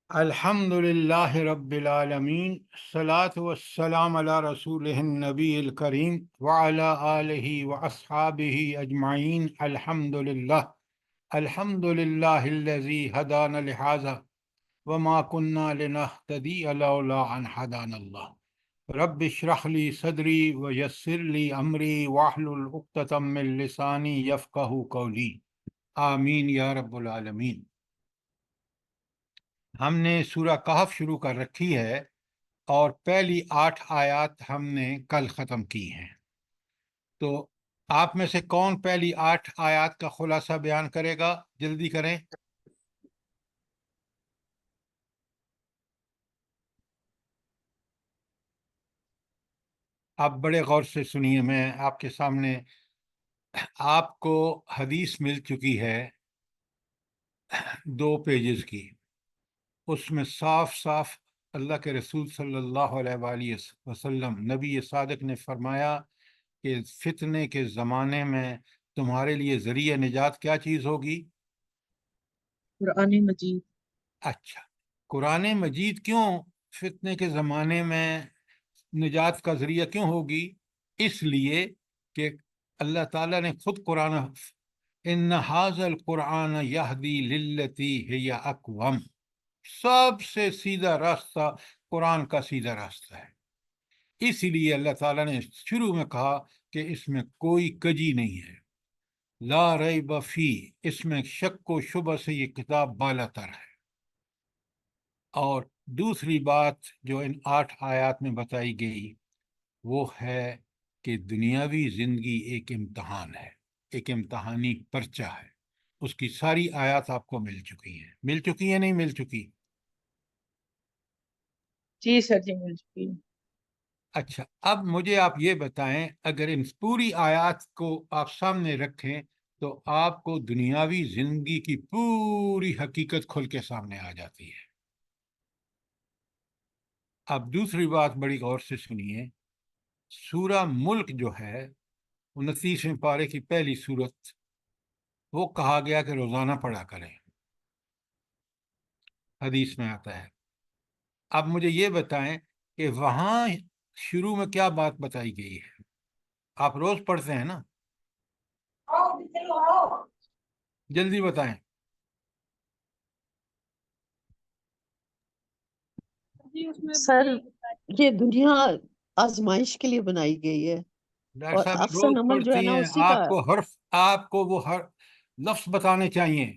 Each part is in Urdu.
الحمد للہ رب العالمین، الصلاۃ والسلام علی رسولہ النبی الکریم وعلی آلہ واصحابہ اجمعین۔ الحمد للہ الذی ہدانا لہذا وما كنا لنہتدی لولا ان ہدانا اللہ۔ رب اشرح لی صدری ویسر لی امری واحلل عقدۃ من لسانی یفقہوا قولی، آمین یا رب العالمین۔ ہم نے سورہ کہف شروع کر رکھی ہے اور پہلی 8 آیات ہم نے کل ختم کی ہیں۔ تو آپ میں سے کون پہلی 8 آیات کا خلاصہ بیان کرے گا؟ جلدی کریں۔ آپ بڑے غور سے سنیے، میں آپ کے سامنے آپ کو حدیث مل چکی ہے 2 پیجز کی، اس میں صاف صاف اللہ کے رسول صلی اللہ علیہ وآلہ وسلم نبی صادق نے فرمایا کہ فتنے کے زمانے میں تمہارے لیے ذریعہ نجات کیا چیز ہوگی؟ قرآن مجید۔ اچھا، قرآن مجید کیوں فتنے کے زمانے میں نجات کا ذریعہ کیوں ہوگی؟ اس لیے کہ اللہ تعالیٰ نے خود قرآن ان ھذا القرآن یہدی للتی ہی اقوم، سب سے سیدھا راستہ قرآن کا سیدھا راستہ ہے۔ اسی لیے اللہ تعالیٰ نے شروع میں کہا کہ اس میں کوئی کجی نہیں ہے، لا ریب فی، اس میں شک و شبہ سے یہ کتاب بالا تر ہے۔ اور دوسری بات جو ان 8 آیات میں بتائی گئی وہ ہے کہ دنیاوی زندگی ایک امتحان ہے، ایک امتحانی پرچہ ہے۔ اس کی ساری آیات آپ کو مل چکی ہیں، مل چکی ہیں نہیں مل چکی؟ جی سر، جی مل چکی ہے۔ اچھا، اب مجھے آپ یہ بتائیں، اگر ان پوری آیات کو آپ سامنے رکھیں تو آپ کو دنیاوی زندگی کی پوری حقیقت کھل کے سامنے آ جاتی ہے۔ اب دوسری بات بڑی غور سے سنیے، سورہ ملک جو ہے 29ویں پارے کی پہلی سورت، وہ کہا گیا کہ روزانہ پڑھا کریں، حدیث میں آتا ہے۔ اب مجھے یہ بتائیں کہ وہاں شروع میں کیا بات بتائی گئی ہے؟ آپ روز پڑھتے ہیں نا؟ جلدی بتائیں۔ سر یہ دنیا آزمائش کے لیے بنائی گئی ہے، ڈاکٹر اور صاحب روز افسر عمل جو ہے پڑھتی نا ہیں، اسی کا۔ آپ کو وہ ہر لفظ بتانے چاہیے۔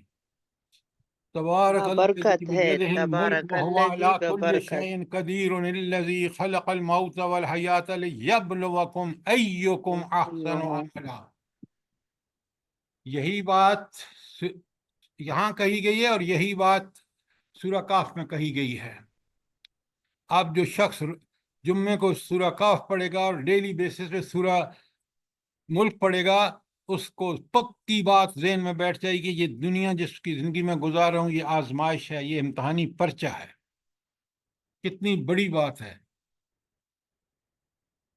تبارک الذی برکت ہے، بیدہ الملک تبارک وہو علی الذی کل ببرکت۔ شیء قدیر الذی خلق الموت والحیاۃ لیبلوکم ایکم احسن عملا۔ یہی بات یہاں کہی گئی ہے اور یہی بات سورہ کہف میں کہی گئی ہے۔ اب جو شخص جمعے کو سورہ کہف پڑھے گا اور ڈیلی بیسس پہ سورہ ملک پڑھے گا، اس کو پکی بات ذہن میں بیٹھ جائے گی، یہ دنیا جس کی زندگی میں گزار رہا ہوں یہ آزمائش ہے، یہ امتحانی پرچہ ہے۔ کتنی بڑی بات ہے،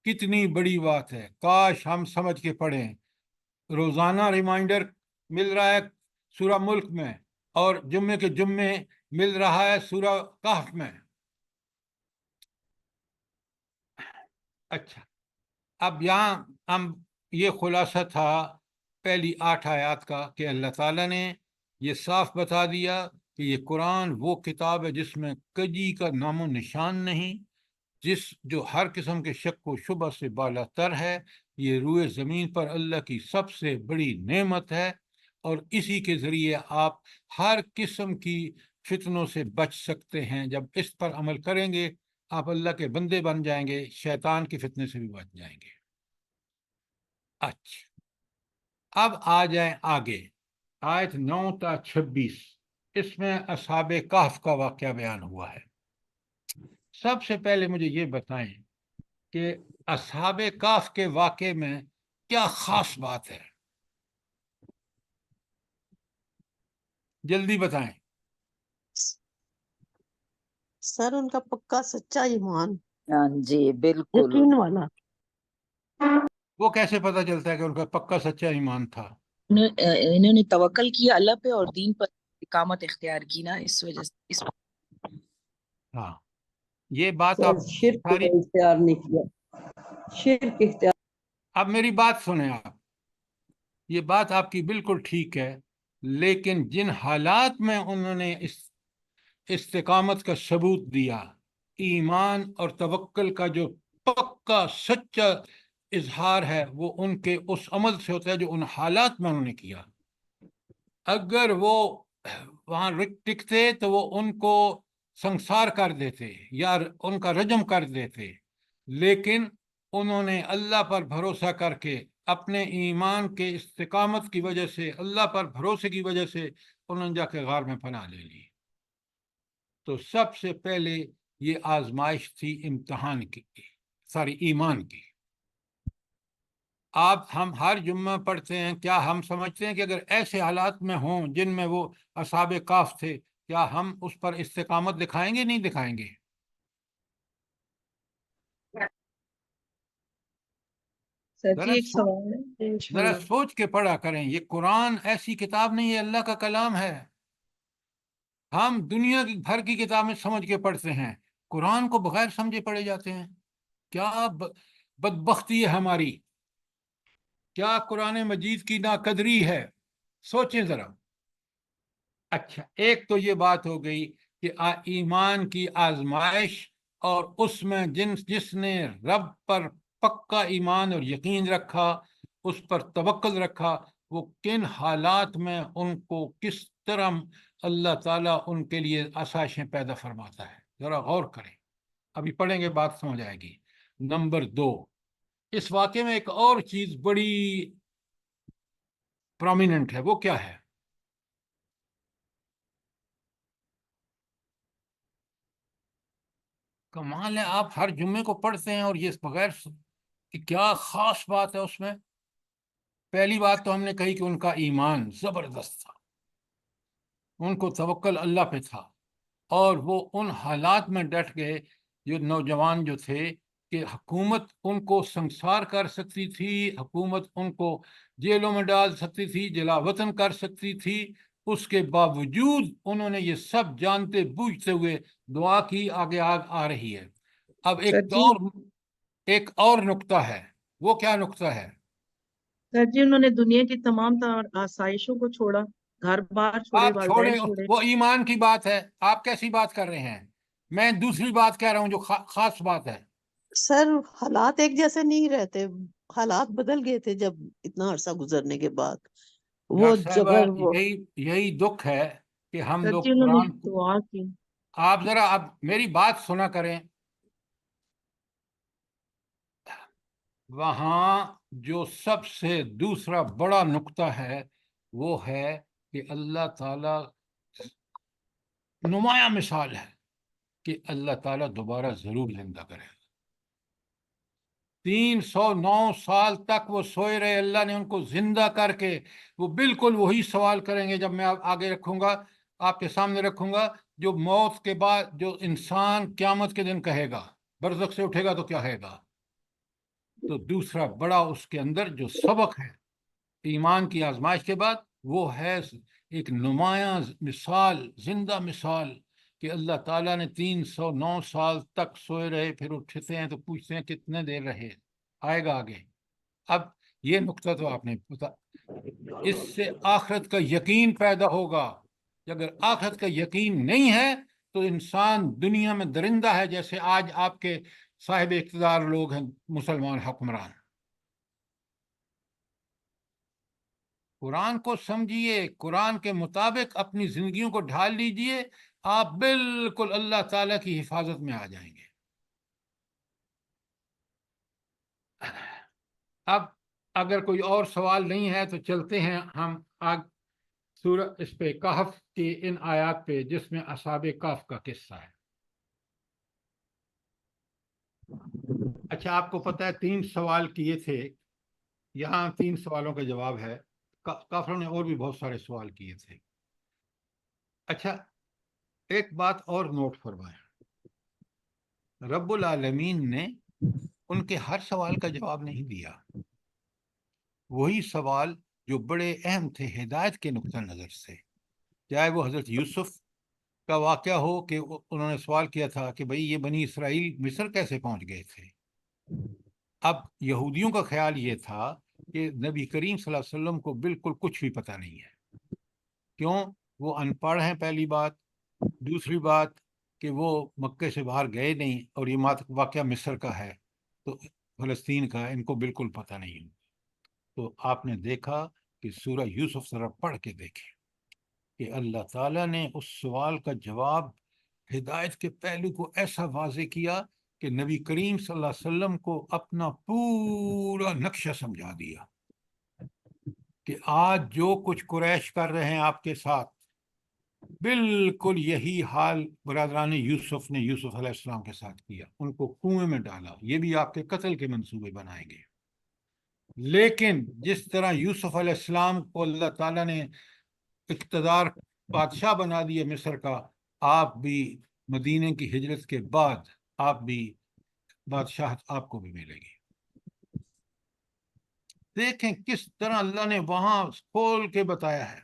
کتنی بڑی بات ہے، کاش ہم سمجھ کے پڑھیں۔ روزانہ ریمائنڈر مل رہا ہے سورہ ملک میں، اور جمعے کے جمعے مل رہا ہے سورہ کہف میں۔ اچھا، اب یہاں ہم یہ خلاصہ تھا پہلی 8 آیات کا کہ اللہ تعالیٰ نے یہ صاف بتا دیا کہ یہ قرآن وہ کتاب ہے جس میں کجی کا نام و نشان نہیں، جو ہر قسم کے شک و شبہ سے بالا تر ہے۔ یہ روئے زمین پر اللہ کی سب سے بڑی نعمت ہے، اور اسی کے ذریعے آپ ہر قسم کی فتنوں سے بچ سکتے ہیں۔ جب اس پر عمل کریں گے آپ اللہ کے بندے بن جائیں گے، شیطان کے فتنے سے بھی بچ جائیں گے۔ اچھا، اب آ جائیں آگے، آیت 9 تا 26، اس میں اصحاب کہف کا واقعہ بیان ہوا ہے۔ سب سے پہلے مجھے یہ بتائیں کہ اصحاب کہف کے واقعے میں کیا خاص بات ہے؟ جلدی بتائیں۔ سر ان کا پکا سچا ایمان، جی بالکل۔ یقین والا۔ وہ کیسے پتہ چلتا ہے کہ ان کا پکا سچا ایمان تھا؟ انہوں نے توکل کیا اللہ پہ اور دین پر استقامت اختیار کی نا، اس وجہ سے ہاں یہ بات سر آپ شرک ساری، اختیار نہیں کیا، شرک اختیار. اب میری بات سنیں آپ، یہ بات آپ کی بالکل ٹھیک ہے، لیکن جن حالات میں انہوں نے اس استقامت کا ثبوت دیا، ایمان اور توکل کا جو پکا سچا اظہار ہے، وہ ان کے اس عمل سے ہوتا ہے جو ان حالات میں انہوں نے کیا. اگر وہ وہاں ٹکتے تو وہ ان کو سنسار کر دیتے یا ان کا رجم کر دیتے، لیکن انہوں نے اللہ پر بھروسہ کر کے اپنے ایمان کے استقامت کی وجہ سے، اللہ پر بھروسے کی وجہ سے انہوں نے جا کے غار میں پناہ لے لی. تو سب سے پہلے یہ آزمائش تھی امتحان کی، ساری ایمان کی. آپ ہم ہر جمعہ پڑھتے ہیں، کیا ہم سمجھتے ہیں کہ اگر ایسے حالات میں ہوں جن میں وہ اصحاب کہف تھے، کیا ہم اس پر استقامت دکھائیں گے؟ نہیں دکھائیں گے. سر جی ذرا ایک سوال ہے ذرا انشاءاللہ. سوچ کے پڑھا کریں، یہ قرآن ایسی کتاب نہیں ہے، اللہ کا کلام ہے. ہم دنیا کی بھر کی کتابیں سمجھ کے پڑھتے ہیں، قرآن کو بغیر سمجھے پڑھے جاتے ہیں. کیا بدبختی ہے ہماری، کیا قرآن مجید کی ناقدری ہے، سوچیں ذرا. اچھا، ایک تو یہ بات ہو گئی کہ ایمان کی آزمائش، اور اس میں جس نے رب پر پکا ایمان اور یقین رکھا، اس پر توکل رکھا، وہ کن حالات میں ان کو کس طرح اللہ تعالیٰ ان کے لیے آسائشیں پیدا فرماتا ہے. ذرا غور کریں، ابھی پڑھیں گے بات سمجھ آئے گی. نمبر 2، اس واقعے میں ایک اور چیز بڑی پرومیننٹ ہے، وہ کیا ہے؟ کمال ہے، آپ ہر جمعے کو پڑھتے ہیں اور یہ بغیر کہ کیا خاص بات ہے اس میں. پہلی بات تو ہم نے کہی کہ ان کا ایمان زبردست تھا، ان کو توکل اللہ پہ تھا، اور وہ ان حالات میں ڈٹ گئے جو نوجوان جو تھے کہ حکومت ان کو سنسار کر سکتی تھی، حکومت ان کو جیلوں میں ڈال سکتی تھی، جلا وطن کر سکتی تھی. اس کے باوجود انہوں نے یہ سب جانتے بوجھتے ہوئے دعا کی. آگے آ رہی ہے. اب سر جی ایک اور نقطہ ہے، وہ کیا نقطہ ہے؟ سر جی انہوں نے دنیا کی تمام آسائشوں کو چھوڑا، گھر بار چھوڑے، آپ چھوڑیں، والدین چھوڑے. وہ ایمان کی بات ہے، آپ کیسی بات کر رہے ہیں؟ میں دوسری بات کہہ رہا ہوں جو خاص بات ہے. سر حالات ایک جیسے نہیں رہتے، حالات بدل گئے تھے جب اتنا عرصہ گزرنے کے بعد. وہ ڈاکٹر صاحبہ، جگہ وہ یہی دکھ ہے کہ ہم سر لوگ جی انہوں نے قرآن کو، دعا کی. آپ ذرا اب میری بات سنا کریں. وہاں جو سب سے دوسرا بڑا نقطہ ہے وہ ہے کہ اللہ تعالیٰ نمایاں مثال ہے کہ اللہ تعالیٰ دوبارہ ضرور زندہ کرے. 309 سال تک وہ سوئے رہے، اللہ نے ان کو زندہ کر کے، وہ بالکل وہی سوال کریں گے جب میں آگے رکھوں گا، آپ کے سامنے رکھوں گا، جو موت کے بعد جو انسان قیامت کے دن کہے گا، برزخ سے اٹھے گا تو کیا کہے گا. تو دوسرا بڑا اس کے اندر جو سبق ہے ایمان کی آزمائش کے بعد، وہ ہے ایک نمایاں مثال، زندہ مثال، کہ اللہ تعالیٰ نے 309 سال تک سوئے رہے، پھر اٹھتے ہیں تو پوچھتے ہیں کتنے دیر رہے. آئے گا آگے. اب یہ نقطہ تو آپ نے پتا، اس سے آخرت کا یقین پیدا ہوگا. اگر آخرت کا یقین نہیں ہے تو انسان دنیا میں درندہ ہے، جیسے آج آپ کے صاحب اقتدار لوگ ہیں، مسلمان حکمران. قرآن کو سمجھیے، قرآن کے مطابق اپنی زندگیوں کو ڈھال لیجئے، آپ بالکل اللہ تعالیٰ کی حفاظت میں آ جائیں گے. اب اگر کوئی اور سوال نہیں ہے تو چلتے ہیں ہم سورہ اس پہ کہف کی ان آیات پہ جس میں اصحاب کہف کا قصہ ہے. اچھا، آپ کو پتہ ہے 3 سوال کیے تھے، یہاں 3 سوالوں کا جواب ہے. کافروں نے اور بھی بہت سارے سوال کیے تھے. اچھا، ایک بات اور نوٹ فرمائیں، رب العالمین نے ان کے ہر سوال کا جواب نہیں دیا. وہی سوال جو بڑے اہم تھے ہدایت کے نقطہ نظر سے، چاہے وہ حضرت یوسف کا واقعہ ہو کہ انہوں نے سوال کیا تھا کہ بھئی یہ بنی اسرائیل مصر کیسے پہنچ گئے تھے. اب یہودیوں کا خیال یہ تھا کہ نبی کریم صلی اللہ علیہ وسلم کو بالکل کچھ بھی پتہ نہیں ہے. کیوں؟ وہ ان پڑھ ہیں پہلی بات. دوسری بات کہ وہ مکے سے باہر گئے نہیں، اور یہ واقعہ مصر کا ہے تو فلسطین کا ان کو بالکل پتہ نہیں. تو آپ نے دیکھا کہ سورہ یوسف ذرا پڑھ کے دیکھیں کہ اللہ تعالیٰ نے اس سوال کا جواب ہدایت کے پہلو کو ایسا واضح کیا کہ نبی کریم صلی اللہ علیہ وسلم کو اپنا پورا نقشہ سمجھا دیا کہ آج جو کچھ قریش کر رہے ہیں آپ کے ساتھ، بالکل یہی حال برادران یوسف نے یوسف علیہ السلام کے ساتھ کیا. ان کو کنویں میں ڈالا، یہ بھی آپ کے قتل کے منصوبے بنائے گئے. لیکن جس طرح یوسف علیہ السلام کو اللہ تعالیٰ نے اقتدار بادشاہ بنا دیا مصر کا، آپ بھی مدینے کی ہجرت کے بعد آپ بھی بادشاہت آپ کو بھی ملے گی. دیکھیں کس طرح اللہ نے وہاں کھول کے بتایا ہے.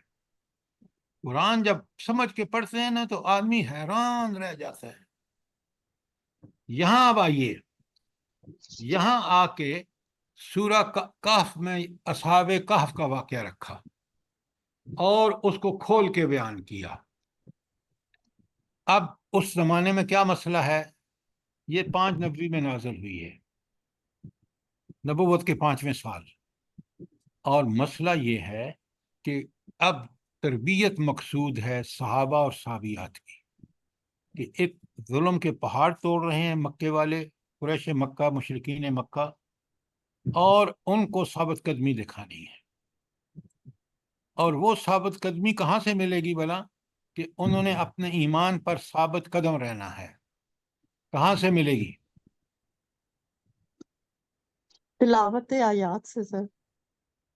قرآن جب سمجھ کے پڑھتے ہیں نا تو آدمی حیران رہ جاتا ہے. یہاں اب آئیے، یہاں آ کے سورہ کہف میں اصحاب کہف کا واقعہ رکھا اور اس کو کھول کے بیان کیا. اب اس زمانے میں کیا مسئلہ ہے؟ یہ 5 نبوی میں نازل ہوئی ہے، نبوت کے 5ویں سال، اور مسئلہ یہ ہے کہ اب تربیت مقصود ہے صحابہ اور صحابیات کی، کہ ایک ظلم کے پہاڑ توڑ رہے ہیں مکے والے، قریش مکہ، مشرکین مکہ، اور ان کو ثابت قدمی دکھانی ہے. اور وہ ثابت قدمی کہاں سے ملے گی بھلا؟ کہ انہوں نے اپنے ایمان پر ثابت قدم رہنا ہے. کہاں سے ملے گی؟ تلاوت آیات سے سر.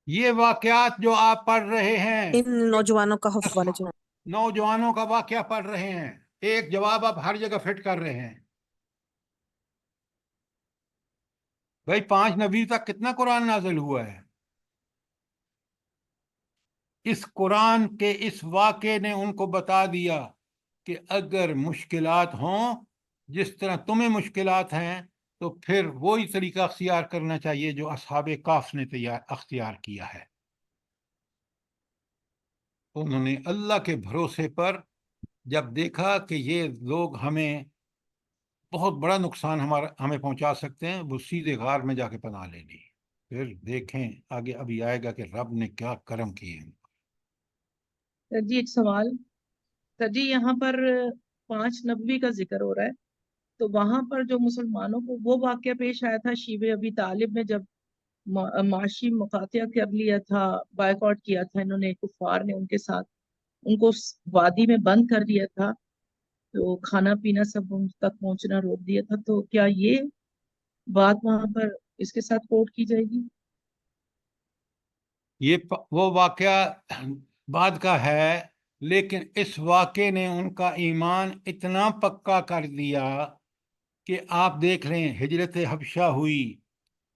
یہ واقعات جو آپ پڑھ رہے ہیں، ان نوجوانوں کا حف والے جو نوجوانوں کا واقعہ پڑھ رہے ہیں، ایک جواب آپ ہر جگہ فٹ کر رہے ہیں. بھائی 5 نبی تک کتنا قرآن نازل ہوا ہے؟ اس قرآن کے اس واقعے نے ان کو بتا دیا کہ اگر مشکلات ہوں جس طرح تمہیں مشکلات ہیں تو پھر وہی طریقہ اختیار کرنا چاہیے جو اصحاب کہف نے اختیار کیا ہے. انہوں نے اللہ کے بھروسے پر جب دیکھا کہ یہ لوگ ہمیں بہت بڑا نقصان ہمیں پہنچا سکتے ہیں، وہ سیدھے غار میں جا کے پناہ لے لی. پھر دیکھیں آگے ابھی آئے گا کہ رب نے کیا کرم کیے ہیں. سر جی ایک سوال. سر جی یہاں پر 5 نبوی کا ذکر ہو رہا ہے، تو وہاں پر جو مسلمانوں کو وہ واقعہ پیش آیا تھا شیب ابی طالب میں، جب معاشی مقاطعہ کر لیا تھا، بائیکاٹ کیا تھا انہوں نے، کفار نے ان کے ساتھ، ان کو وادی میں بند کر دیا تھا، تو کھانا پینا سب ان تک پہنچنا روک دیا تھا، تو کیا یہ بات وہاں پر اس کے ساتھ کوٹ کی جائے گی؟ یہ وہ واقعہ بعد کا ہے، لیکن اس واقعے نے ان کا ایمان اتنا پکا کر دیا کہ آپ دیکھ لیں ہجرت حبشہ ہوئی،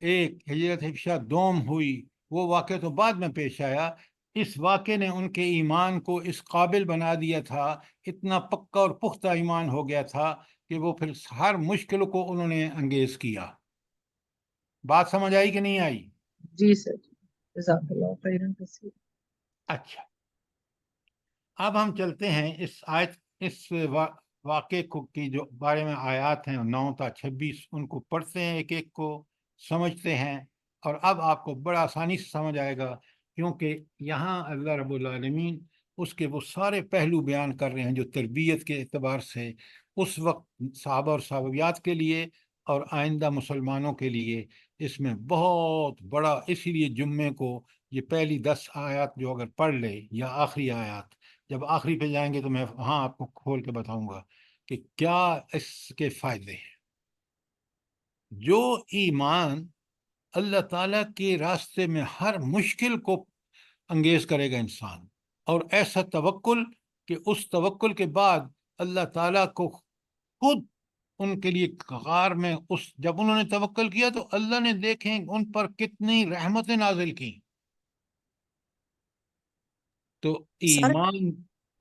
ایک ہجرت حبشہ دوم ہوئی، وہ واقعہ تو بعد میں پیش آیا. اس واقعے نے ان کے ایمان کو اس قابل بنا دیا تھا، اتنا پکا اور پختہ ایمان ہو گیا تھا کہ وہ پھر ہر مشکل کو انہوں نے انگیز کیا. بات سمجھ آئی کہ نہیں آئی؟ جی سر جی، جزاک اللہ خیرن کثیر. اچھا، اب ہم چلتے ہیں اس واقعے کی جو بارے میں آیات ہیں 9 تا 26، ان کو پڑھتے ہیں، ایک ایک کو سمجھتے ہیں، اور اب آپ کو بڑا آسانی سے سمجھ آئے گا، کیونکہ یہاں اللہ رب العالمین اس کے وہ سارے پہلو بیان کر رہے ہیں جو تربیت کے اعتبار سے اس وقت صحابہ اور صحابیات کے لیے اور آئندہ مسلمانوں کے لیے اس میں بہت بڑا. اسی لیے جمعے کو یہ پہلی 10 آیات جو اگر پڑھ لے، یا آخری آیات، جب آخری پہ جائیں گے تو میں وہاں آپ کو کھول کے بتاؤں گا کہ کیا اس کے فائدے ہیں. جو ایمان اللہ تعالیٰ کے راستے میں ہر مشکل کو انگیز کرے گا انسان، اور ایسا توکل کہ اس توکل کے بعد اللہ تعالیٰ کو خود ان کے لیے غار میں جب انہوں نے توکل کیا تو اللہ نے دیکھیں ان پر کتنی رحمتیں نازل کی. تو سر ایمان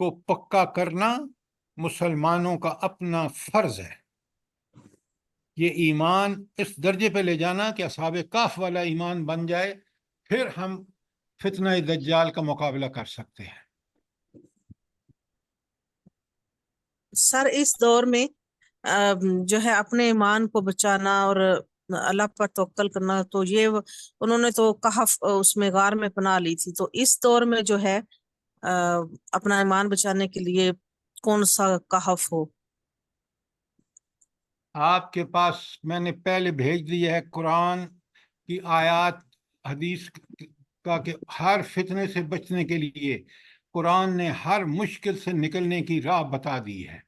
کو پکا کرنا مسلمانوں کا اپنا فرض ہے یہ ایمان اس درجے پہ لے جانا کہ اصحاب کہف والا ایمان بن جائے، پھر ہم فتنہ دجال کا مقابلہ کر سکتے ہیں۔ سر اس دور میں جو ہے اپنے ایمان کو بچانا اور اللہ پر توکل کرنا، تو یہ انہوں نے تو کہف اس میں غار میں پناہ لی تھی، تو اس دور میں جو ہے اپنا ایمان بچانے کے لیے کون سا کہف ہو؟ آپ کے پاس میں نے پہلے بھیج دیا ہے قرآن کی آیات حدیث کا کہ ہر فتنے سے بچنے کے لیے قرآن نے ہر مشکل سے نکلنے کی راہ بتا دی ہے۔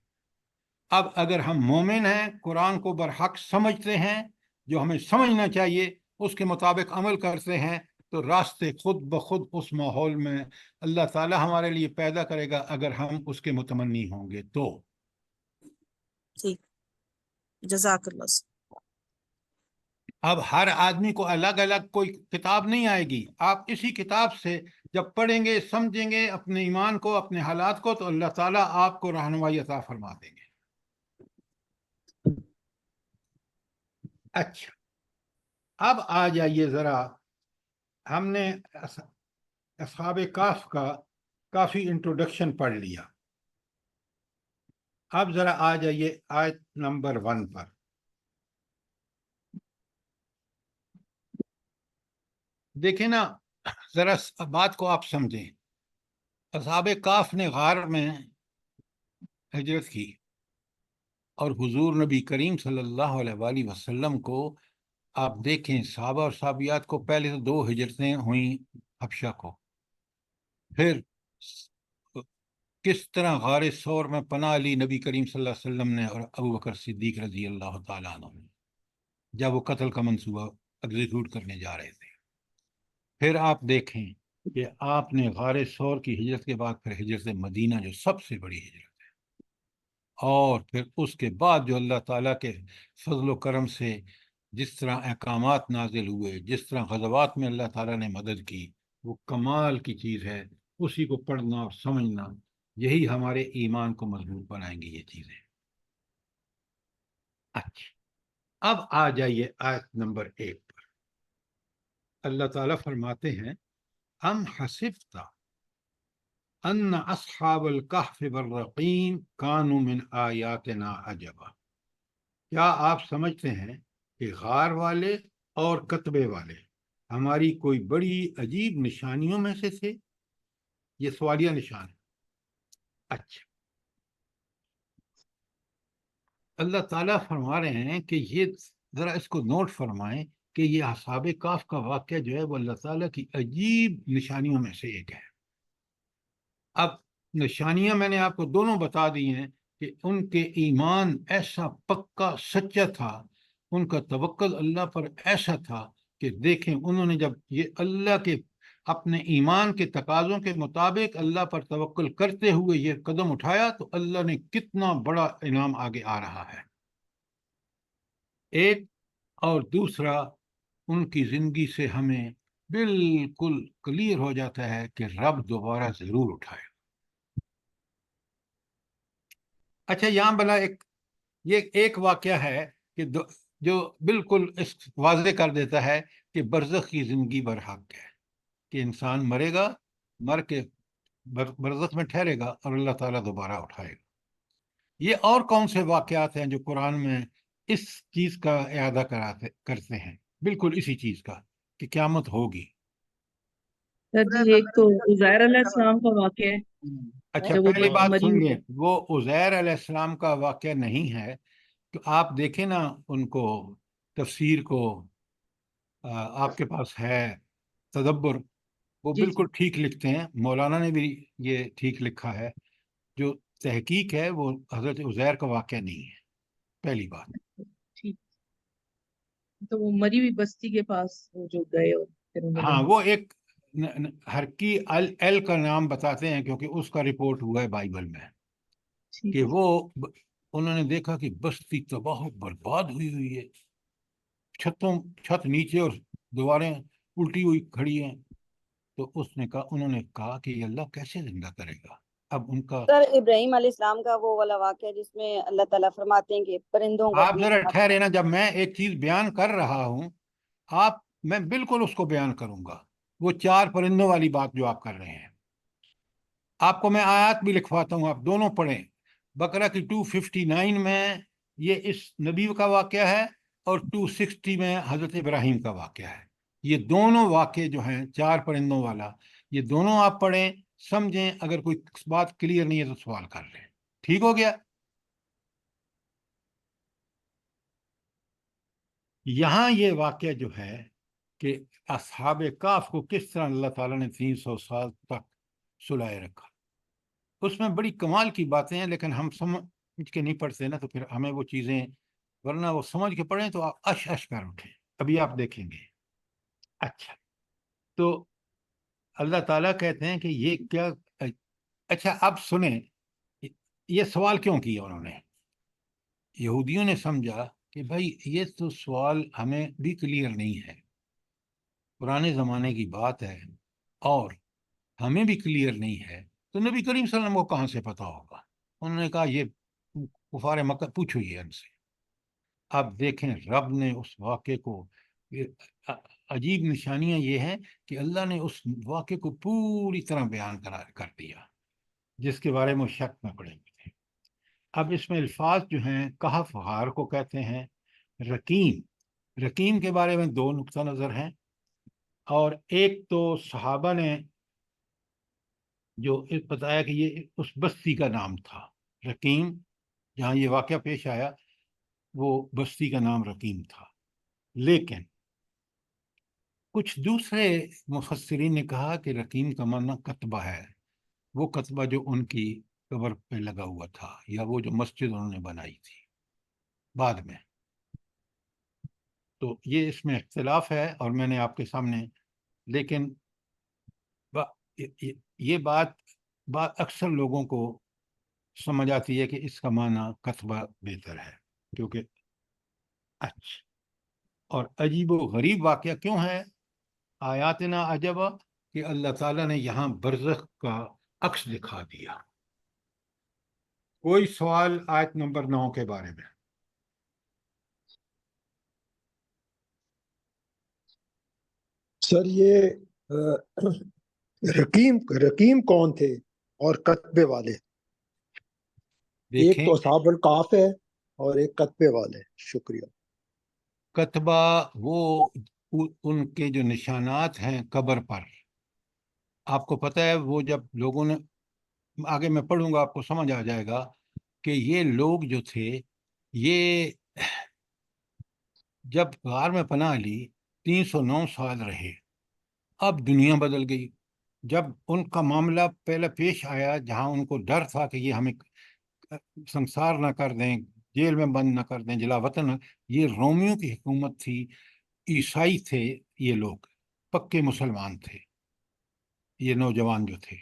اب اگر ہم مومن ہیں، قرآن کو برحق سمجھتے ہیں، جو ہمیں سمجھنا چاہیے اس کے مطابق عمل کرتے ہیں، تو راستے خود بخود اس ماحول میں اللہ تعالی ہمارے لیے پیدا کرے گا اگر ہم اس کے متمنی ہوں گے تو۔ ٹھیک، جزاک اللہ سر۔ اب ہر آدمی کو الگ الگ کوئی کتاب نہیں آئے گی، آپ اسی کتاب سے جب پڑھیں گے، سمجھیں گے اپنے ایمان کو، اپنے حالات کو، تو اللہ تعالیٰ آپ کو رہنمائی عطا فرما دیں گے۔ اچھا، اب آ جائیے ذرا، ہم نے اصحاب کہف کا کافی انٹروڈکشن پڑھ لیا، اب ذرا آ جائیے آیت نمبر 1 پر۔ دیکھیں نا، ذرا بات کو آپ سمجھیں۔ اصحاب کہف نے غار میں ہجرت کی، اور حضور نبی کریم صلی اللہ علیہ وآلہ وسلم کو آپ دیکھیں، صحابہ اور صحابیات کو پہلے تو 2 ہجرتیں ہوئیں حبشہ کو، پھر کس طرح غار ثور میں پناہ لی نبی کریم صلی اللہ علیہ وسلم نے اور ابو بکر صدیق رضی اللہ تعالیٰ عنہ نے، جب وہ قتل کا منصوبہ ایگزیکیوٹ کرنے جا رہے تھے۔ پھر آپ دیکھیں کہ آپ نے غار ثور کی ہجرت کے بعد پھر ہجرت مدینہ، جو سب سے بڑی ہجرت ہے، اور پھر اس کے بعد جو اللہ تعالیٰ کے فضل و کرم سے جس طرح احکامات نازل ہوئے، جس طرح غزوات میں اللہ تعالیٰ نے مدد کی، وہ کمال کی چیز ہے۔ اسی کو پڑھنا اور سمجھنا، یہی ہمارے ایمان کو مضبوط بنائیں گی یہ چیزیں۔ اچھا، اب آ جائیے آیت نمبر 1 پر۔ اللہ تعالیٰ فرماتے ہیں، ام حسبت ان اصحاب الکہف والرقیم کانوا من آیاتنا عجبا، کیا آپ سمجھتے ہیں کہ غار والے اور کتبے والے ہماری کوئی بڑی عجیب نشانیوں میں سے تھے؟ یہ سوالیہ نشان ہے۔ اچھا، اللہ تعالیٰ فرما رہے ہیں کہ یہ ذرا اس کو نوٹ فرمائیں کہ یہ اصحاب کہف کا واقعہ جو ہے وہ اللہ تعالیٰ کی عجیب نشانیوں میں سے ایک ہے۔ اب نشانیاں میں نے آپ کو دونوں بتا دی ہیں کہ ان کے ایمان ایسا پکا سچا تھا، ان کا توکل اللہ پر ایسا تھا کہ دیکھیں انہوں نے جب یہ اللہ کے اپنے ایمان کے تقاضوں کے مطابق اللہ پر توکل کرتے ہوئے یہ قدم اٹھایا، تو اللہ نے کتنا بڑا انعام آگے آ رہا ہے۔ ایک اور دوسرا، ان کی زندگی سے ہمیں بالکل کلیئر ہو جاتا ہے کہ رب دوبارہ ضرور اٹھائے۔ اچھا، یہاں بلا یہ ایک واقعہ ہے کہ جو بالکل اس واضح کر دیتا ہے کہ برزخ کی زندگی برحق ہے، کہ انسان مرے گا، مر کے برزخ میں ٹھہرے گا اور اللہ تعالیٰ دوبارہ اٹھائے گا۔ یہ اور کون سے واقعات ہیں جو قرآن میں اس چیز کا اعادہ کرتے ہیں، بالکل اسی چیز کا کہ قیامت ہوگی؟ سر جی، ایک تو عزیر علیہ السلام کا واقعہ ہے، اچھا، جب وہ پہلی بات مری سن ہوئی لیں، وہ عزیر علیہ السلام کا واقعہ نہیں ہے۔ تو آپ دیکھیں نا ان کو، تفسیر کو، آپ کے پاس ہے تدبر، وہ جی بالکل ٹھیک لکھتے ہیں، مولانا نے بھی یہ ٹھیک لکھا ہے۔ جو تحقیق ہے وہ حضرت عزیر کا واقعہ نہیں ہے، پہلی بات۔ ٹھیک، تو وہ مری ہوئی بستی کے پاس وہ جو گئے اور پھر انہوں ہاں، نے وہ ایک ہرکی ال کا نام بتاتے ہیں کیونکہ اس کا رپورٹ ہوا ہے بائبل میں، ٹھیک کہ وہ انہوں نے دیکھا کہ بستی تباہ و برباد ہوئی ہے، چھت نیچے اور دیواریں الٹی ہوئی کھڑی ہیں۔ تو انہوں نے کہا کہ یہ اللہ کیسے زندہ کرے گا؟ اب ان کا سر ابراہیم علیہ السلام کا وہ والا واقعہ جس میں اللہ تعالیٰ فرماتے ہیں کہ پرندوں کو آپ اپنے ذرا ساتھ- ٹھہرے نا، جب میں ایک چیز بیان کر رہا ہوں میں بالکل اس کو بیان کروں گا، وہ 4 پرندوں والی بات جو آپ کر رہے ہیں۔ آپ کو میں آیات بھی لکھواتا ہوں، آپ دونوں پڑھیں۔ بقرہ کی 259 میں یہ اس نبی کا واقعہ ہے اور 260 میں حضرت ابراہیم کا واقعہ ہے۔ یہ دونوں واقعے جو ہیں 4 پرندوں والا، یہ دونوں آپ پڑھیں، سمجھیں، اگر کوئی بات کلیئر نہیں ہے تو سوال کر لیں۔ ٹھیک ہو گیا؟ یہاں یہ واقعہ جو ہے کہ اصحاب کہف کو کس طرح اللہ تعالیٰ نے 300 سال تک سلائے رکھا، اس میں بڑی کمال کی باتیں ہیں، لیکن ہم سمجھ کے نہیں پڑھتے نا، تو پھر ہمیں وہ چیزیں، ورنہ وہ سمجھ کے پڑھیں تو آپ اش کر اٹھیں۔ ابھی آپ دیکھیں گے۔ اچھا، تو اللہ تعالیٰ کہتے ہیں کہ یہ کیا، اچھا اب سنیں، یہ سوال کیوں کیا انہوں نے؟ یہودیوں نے سمجھا کہ بھائی یہ تو سوال ہمیں بھی کلیئر نہیں ہے، پرانے زمانے کی بات ہے اور ہمیں بھی کلیئر نہیں ہے، تو نبی کریم صلی اللہ علیہ وسلم کو کہاں سے پتا ہوگا؟ انہوں نے کہا یہ کفار مکہ پوچھو یہ ان سے۔ اب دیکھیں رب نے اس واقعے کو، عجیب نشانیاں یہ ہیں کہ اللہ نے اس واقعے کو پوری طرح بیان کر دیا جس کے بارے میں شک میں پڑے ہوئے تھے۔ اب اس میں الفاظ جو ہیں، کہف غار کو کہتے ہیں، رقیم کے بارے میں 2 نقطہ نظر ہیں، اور ایک تو صحابہ نے جو بتایا کہ یہ اس بستی کا نام تھا رقیم، جہاں یہ واقعہ پیش آیا وہ بستی کا نام رقیم تھا، لیکن کچھ دوسرے مفسرین نے کہا کہ رقیم کا معنی کتبہ ہے، وہ کتبہ جو ان کی قبر پہ لگا ہوا تھا، یا وہ جو مسجد انہوں نے بنائی تھی بعد میں۔ تو یہ اس میں اختلاف ہے، اور میں نے آپ کے سامنے، لیکن یہ بات اکثر لوگوں کو سمجھ آتی ہے کہ اس کا معنی کتبہ بہتر ہے، کیونکہ اچھا، اور عجیب و غریب واقعہ کیوں ہے؟ آیاتنا عجبا، کہ اللہ تعالیٰ نے یہاں برزخ کا عکس دکھا دیا۔ کوئی سوال آیت نمبر 9 کے بارے میں؟ سر یہ رقیم کون تھے اور کتبے والے؟ ایک دیکھیں، تو اصحاب الکہف ہے اور ایک کتبے والے۔ شکریہ۔ کتبہ وہ ان کے جو نشانات ہیں قبر پر، آپ کو پتہ ہے، وہ جب لوگوں نے، آگے میں پڑھوں گا آپ کو سمجھ آ جائے گا کہ یہ لوگ جو تھے، یہ جب غار میں پناہ لی 309 سال رہے، اب دنیا بدل گئی۔ جب ان کا معاملہ پہلے پیش آیا، جہاں ان کو ڈر تھا کہ یہ ہمیں سنسار نہ کر دیں، جیل میں بند نہ کر دیں، جلا وطن، یہ رومیوں کی حکومت تھی، عیسائی تھے یہ لوگ، پکے مسلمان تھے یہ نوجوان جو تھے۔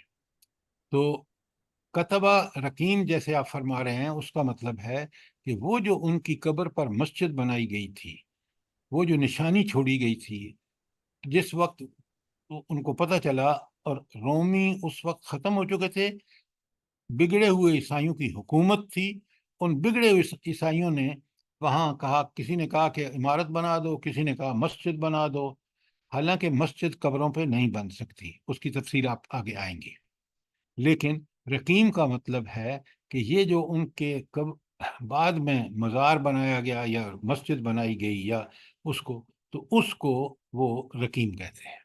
تو کتبہ رقیم جیسے آپ فرما رہے ہیں، اس کا مطلب ہے کہ وہ جو ان کی قبر پر مسجد بنائی گئی تھی، وہ جو نشانی چھوڑی گئی تھی، جس وقت ان کو پتہ چلا، اور رومی اس وقت ختم ہو چکے تھے، بگڑے ہوئے عیسائیوں کی حکومت تھی، ان بگڑے ہوئے عیسائیوں نے وہاں کہا، کسی نے کہا کہ عمارت بنا دو، کسی نے کہا مسجد بنا دو، حالانکہ مسجد قبروں پہ نہیں بن سکتی، اس کی تفصیل آپ آگے آئیں گی۔ لیکن رقیم کا مطلب ہے کہ یہ جو ان کے بعد میں مزار بنایا گیا یا مسجد بنائی گئی یا اس کو، تو اس کو وہ رقیم کہتے ہیں۔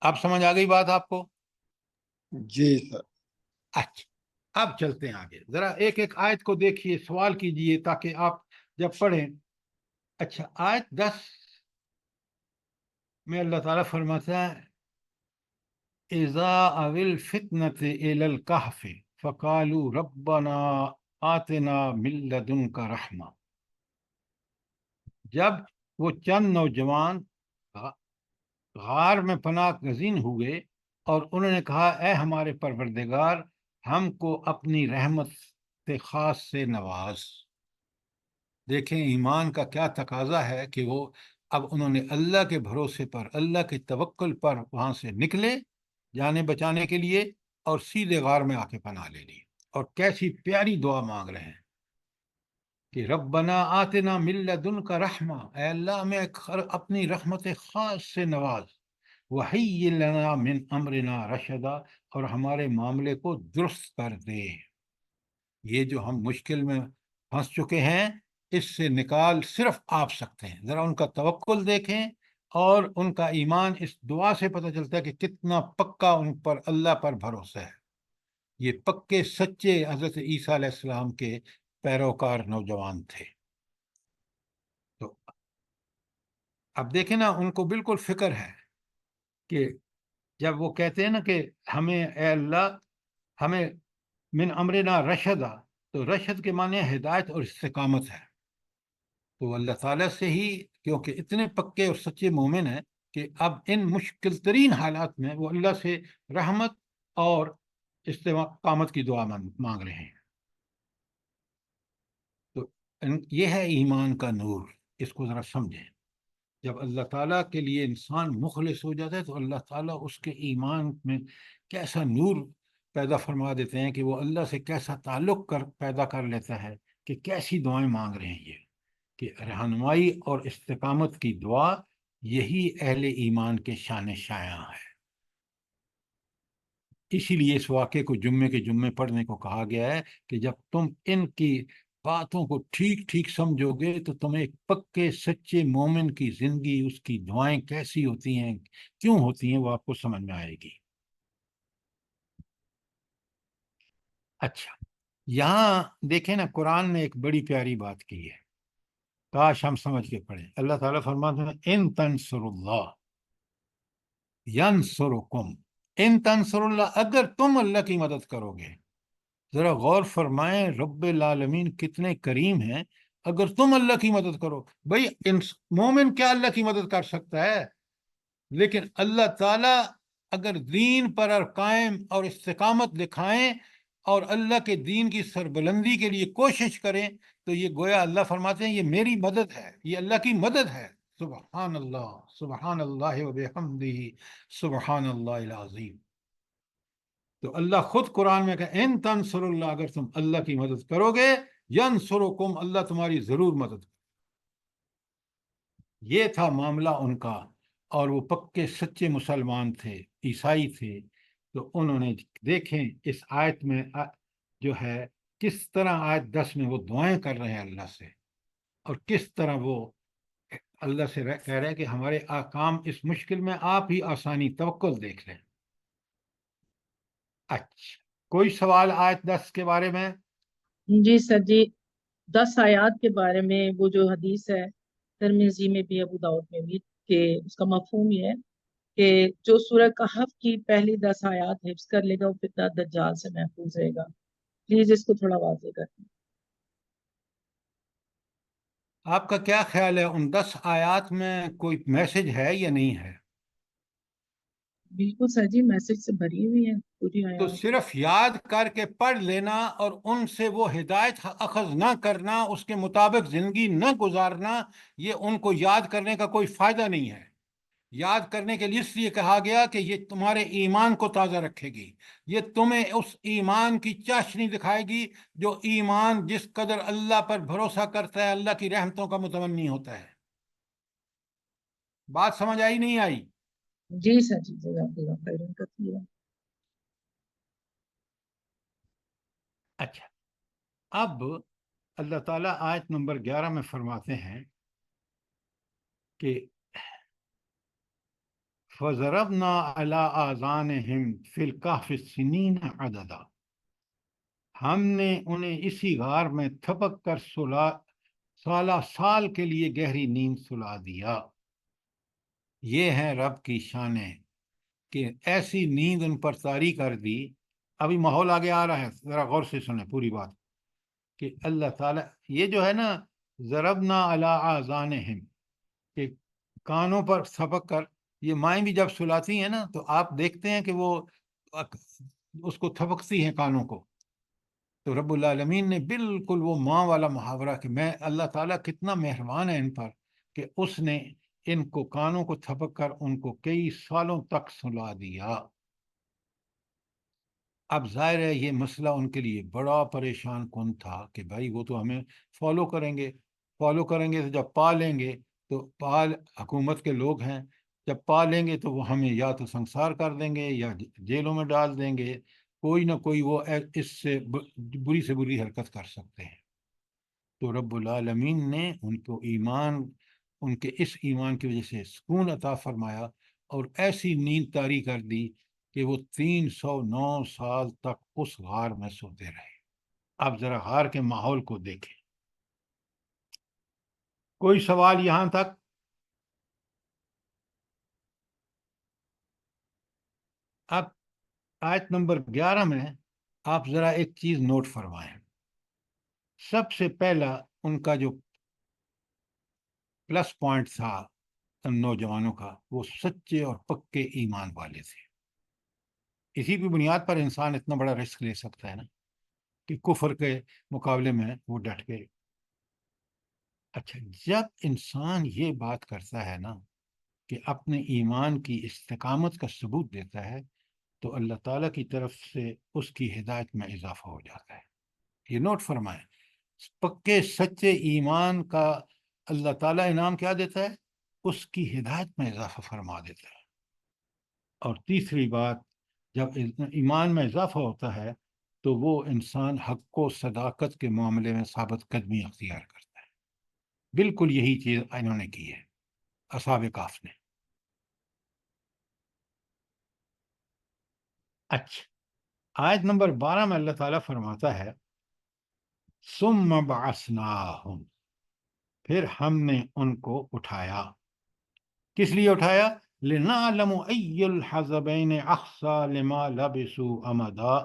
اب سمجھ آ گئی بات آپ کو؟ جی سر۔ اچھا، اب چلتے ہیں آگے، ذرا ایک ایک آیت کو دیکھیے، سوال کیجئے تاکہ آپ جب پڑھیں۔ اچھا، آیت 10 میں اللہ تعالیٰ فرماتا ہے، اذا اوی الفتنۃ الی الکہف فقالوا ربنا آتنا من لدنک رحمہ، جب وہ چند نوجوان غار میں پناہ گزین ہوئے اور انہوں نے کہا، اے ہمارے پروردگار، ہم کو اپنی رحمت سے خاص سے نواز۔ دیکھیں ایمان کا کیا تقاضا ہے کہ وہ اب انہوں نے اللہ کے بھروسے پر، اللہ کے توکل پر وہاں سے نکلے جانے بچانے کے لیے، اور سیدھے غار میں آ کے پناہ لے لی، اور کیسی پیاری دعا مانگ رہے ہیں کہ ربنا آتنا من لدنک رحمہ، اے اللہ ہمیں اپنی رحمت خاص سے نواز، وہی لنا من امرنا رشدا، اور ہمارے معاملے کو درست کر دے، یہ جو ہم مشکل میں پھنس چکے ہیں اس سے نکال صرف آپ سکتے ہیں۔ ذرا ان کا توکل دیکھیں اور ان کا ایمان اس دعا سے پتہ چلتا ہے کہ کتنا پکا ان پر اللہ پر بھروسہ ہے۔ یہ پکے سچے حضرت عیسیٰ علیہ السلام کے پیروکار نوجوان تھے۔ تو اب دیکھیں نا، ان کو بالکل فکر ہے کہ جب وہ کہتے ہیں نا کہ ہمیں اے اللہ ہمیں من امرنا رشدا، تو رشد کے معنی ہدایت اور استقامت ہے۔ تو اللہ تعالیٰ سے ہی، کیونکہ اتنے پکے اور سچے مومن ہیں کہ اب ان مشکل ترین حالات میں وہ اللہ سے رحمت اور استقامت کی دعا مانگ رہے ہیں۔ تو یہ ہے ایمان کا نور، اس کو ذرا سمجھیں۔ جب اللہ تعالیٰ کے لیے انسان مخلص ہو جاتا ہے تو اللہ تعالیٰ اس کے ایمان میں کیسا نور پیدا فرما دیتے ہیں کہ وہ اللہ سے کیسا تعلق پیدا کر لیتا ہے کہ کیسی دعائیں مانگ رہے ہیں یہ، کہ رہنمائی اور استقامت کی دعا یہی اہل ایمان کے شان شایاں ہے۔ اسی لیے اس واقعے کو جمعے کے جمعے پڑھنے کو کہا گیا ہے کہ جب تم ان کی باتوں کو ٹھیک ٹھیک سمجھو گے تو تمہیں ایک پکے سچے مومن کی زندگی، اس کی دعائیں کیسی ہوتی ہیں، کیوں ہوتی ہیں، وہ آپ کو سمجھ میں آئے گی۔ اچھا، یہاں دیکھیں نا، قرآن نے ایک بڑی پیاری بات کی ہے، کاش ہم سمجھ کے پڑھیں۔ اللہ تعالیٰ فرماتے ہیں ان تنصر اللہ ینصرکم، ان تنصر اللہ، اگر تم اللہ کی مدد کرو گے۔ ذرا غور فرمائیں، رب العالمین کتنے کریم ہیں۔ اگر تم اللہ کی مدد کرو، بھئی مومن کیا اللہ کی مدد کر سکتا ہے؟ لیکن اللہ تعالیٰ اگر دین پر قائم اور استقامت دکھائیں اور اللہ کے دین کی سربلندی کے لیے کوشش کریں تو یہ گویا اللہ فرماتے ہیں یہ میری مدد ہے، یہ اللہ کی مدد ہے۔ سبحان اللہ، سبحان اللہ وبحمدہ، سبحان اللہ العظیم۔ تو اللہ خود قرآن میں کہا ان تنصر اللہ، اگر تم اللہ کی مدد کرو گے، ینصرکم، اللہ تمہاری ضرور مدد کرے۔ یہ تھا معاملہ ان کا، اور وہ پکے سچے مسلمان تھے، عیسائی تھے۔ تو انہوں نے دیکھیں اس آیت میں جو ہے کس طرح آیت 10 میں وہ دعائیں کر رہے ہیں اللہ سے، اور کس طرح وہ اللہ سے کہہ رہے ہیں کہ ہمارے کام اس مشکل میں آپ ہی آسانی، توکل دیکھ لیں۔ اچھا، کوئی سوال آیت 10 کے بارے میں؟ جی سر جی، 10 آیات کے بارے میں وہ جو حدیث ہے ترمذی میں بھی ابو داؤد میں بھی، کہ اس کا مفہوم یہ ہے کہ جو سورہ کہف کی پہلی 10 آیات حفظ کر لے گا وہ فتنہ دجال سے محفوظ رہے گا۔ پلیز اس کو تھوڑا واضح کر دیں۔ آپ کا کیا خیال ہے، ان 10 آیات میں کوئی میسج ہے یا نہیں ہے؟ بالکل سر جی، میسج سے بھری ہوئی ہے پوری تو آیات۔ صرف یاد کر کے پڑھ لینا اور ان سے وہ ہدایت اخذ نہ کرنا، اس کے مطابق زندگی نہ گزارنا، یہ ان کو یاد کرنے کا کوئی فائدہ نہیں ہے۔ یاد کرنے کے لیے اس لیے کہا گیا کہ یہ تمہارے ایمان کو تازہ رکھے گی، یہ تمہیں اس ایمان کی چاشنی دکھائے گی جو ایمان جس قدر اللہ پر بھروسہ کرتا ہے اللہ کی رحمتوں کا متمنی ہوتا ہے۔ بات سمجھ آئی نہیں آئی؟ جی سر جی، جزاک اللہ خیرا کثیرا۔ اچھا، اب اللہ تعالیٰ آیت نمبر 11 میں فرماتے ہیں کہ فَضَرَبْنَا عَلَىٰ آذَانِهِمْ فِي الْكَهْفِ سِنِينَ عَدَدًا، ہم نے انہیں اسی غار میں تھپک کر سالہ سال کے لیے گہری نیند سلا دیا۔ یہ ہے رب کی شانیں کہ ایسی نیند ان پر طاری کر دی۔ ابھی ماحول آگے آ رہا ہے، ذرا غور سے سنیں پوری بات، کہ اللہ تعالیٰ یہ جو ہے نا ضربنا علی آذانہم، کہ کانوں پر تھپک کر، یہ مائیں بھی جب سلاتی ہیں نا تو آپ دیکھتے ہیں کہ وہ اس کو تھپکتی ہیں کانوں کو۔ تو رب العالمین نے بالکل وہ ماں والا محاورہ کہ میں اللہ تعالیٰ کتنا مہربان ہے ان پر کہ اس نے ان کو کانوں کو تھپک کر ان کو کئی سالوں تک سلا دیا۔ اب ظاہر ہے یہ مسئلہ ان کے لیے بڑا پریشان کن تھا کہ بھائی وہ تو ہمیں فالو کریں گے تو جب پا لیں گے تو حکومت کے لوگ ہیں، جب پا لیں گے تو وہ ہمیں یا تو سنسار کر دیں گے یا جیلوں میں ڈال دیں گے، کوئی نہ کوئی وہ اس سے بری سے بری حرکت کر سکتے ہیں۔ تو رب العالمین نے ان کو ان کے اس ایمان کی وجہ سے سکون عطا فرمایا اور ایسی نیند طاری کر دی کہ وہ 309 سال تک اس غار میں سوتے رہے۔ اب ذرا غار کے ماحول کو دیکھیں۔ کوئی سوال یہاں تک؟ اب آیت نمبر 11 میں آپ ذرا ایک چیز نوٹ فرمائیں۔ سب سے پہلا ان کا جو پلس پوائنٹ تھا ان نوجوانوں کا، وہ سچے اور پکے ایمان والے تھے۔ اسی کی بنیاد پر انسان اتنا بڑا رسک لے سکتا ہے نا کہ کفر کے مقابلے میں وہ ڈٹ گئے۔ اچھا، جب انسان یہ بات کرتا ہے نا کہ اپنے ایمان کی استقامت کا ثبوت دیتا ہے تو اللہ تعالیٰ کی طرف سے اس کی ہدایت میں اضافہ ہو جاتا ہے۔ یہ نوٹ فرمائیں، پکے سچے ایمان کا اللہ تعالیٰ انعام کیا دیتا ہے؟ اس کی ہدایت میں اضافہ فرما دیتا ہے۔ اور تیسری بات، جب ایمان میں اضافہ ہوتا ہے تو وہ انسان حق و صداقت کے معاملے میں ثابت قدمی اختیار کرتا ہے۔ بالکل یہی چیز انہوں نے کی ہے، اصحاب کہف نے۔ اچھا، آیت نمبر 12 میں اللہ تعالیٰ فرماتا ہے ثم بعثناہم، پھر ہم نے ان کو اٹھایا۔ کس لیے اٹھایا؟ لنعلم ای الحزبین احصی لما لبثوا امدا،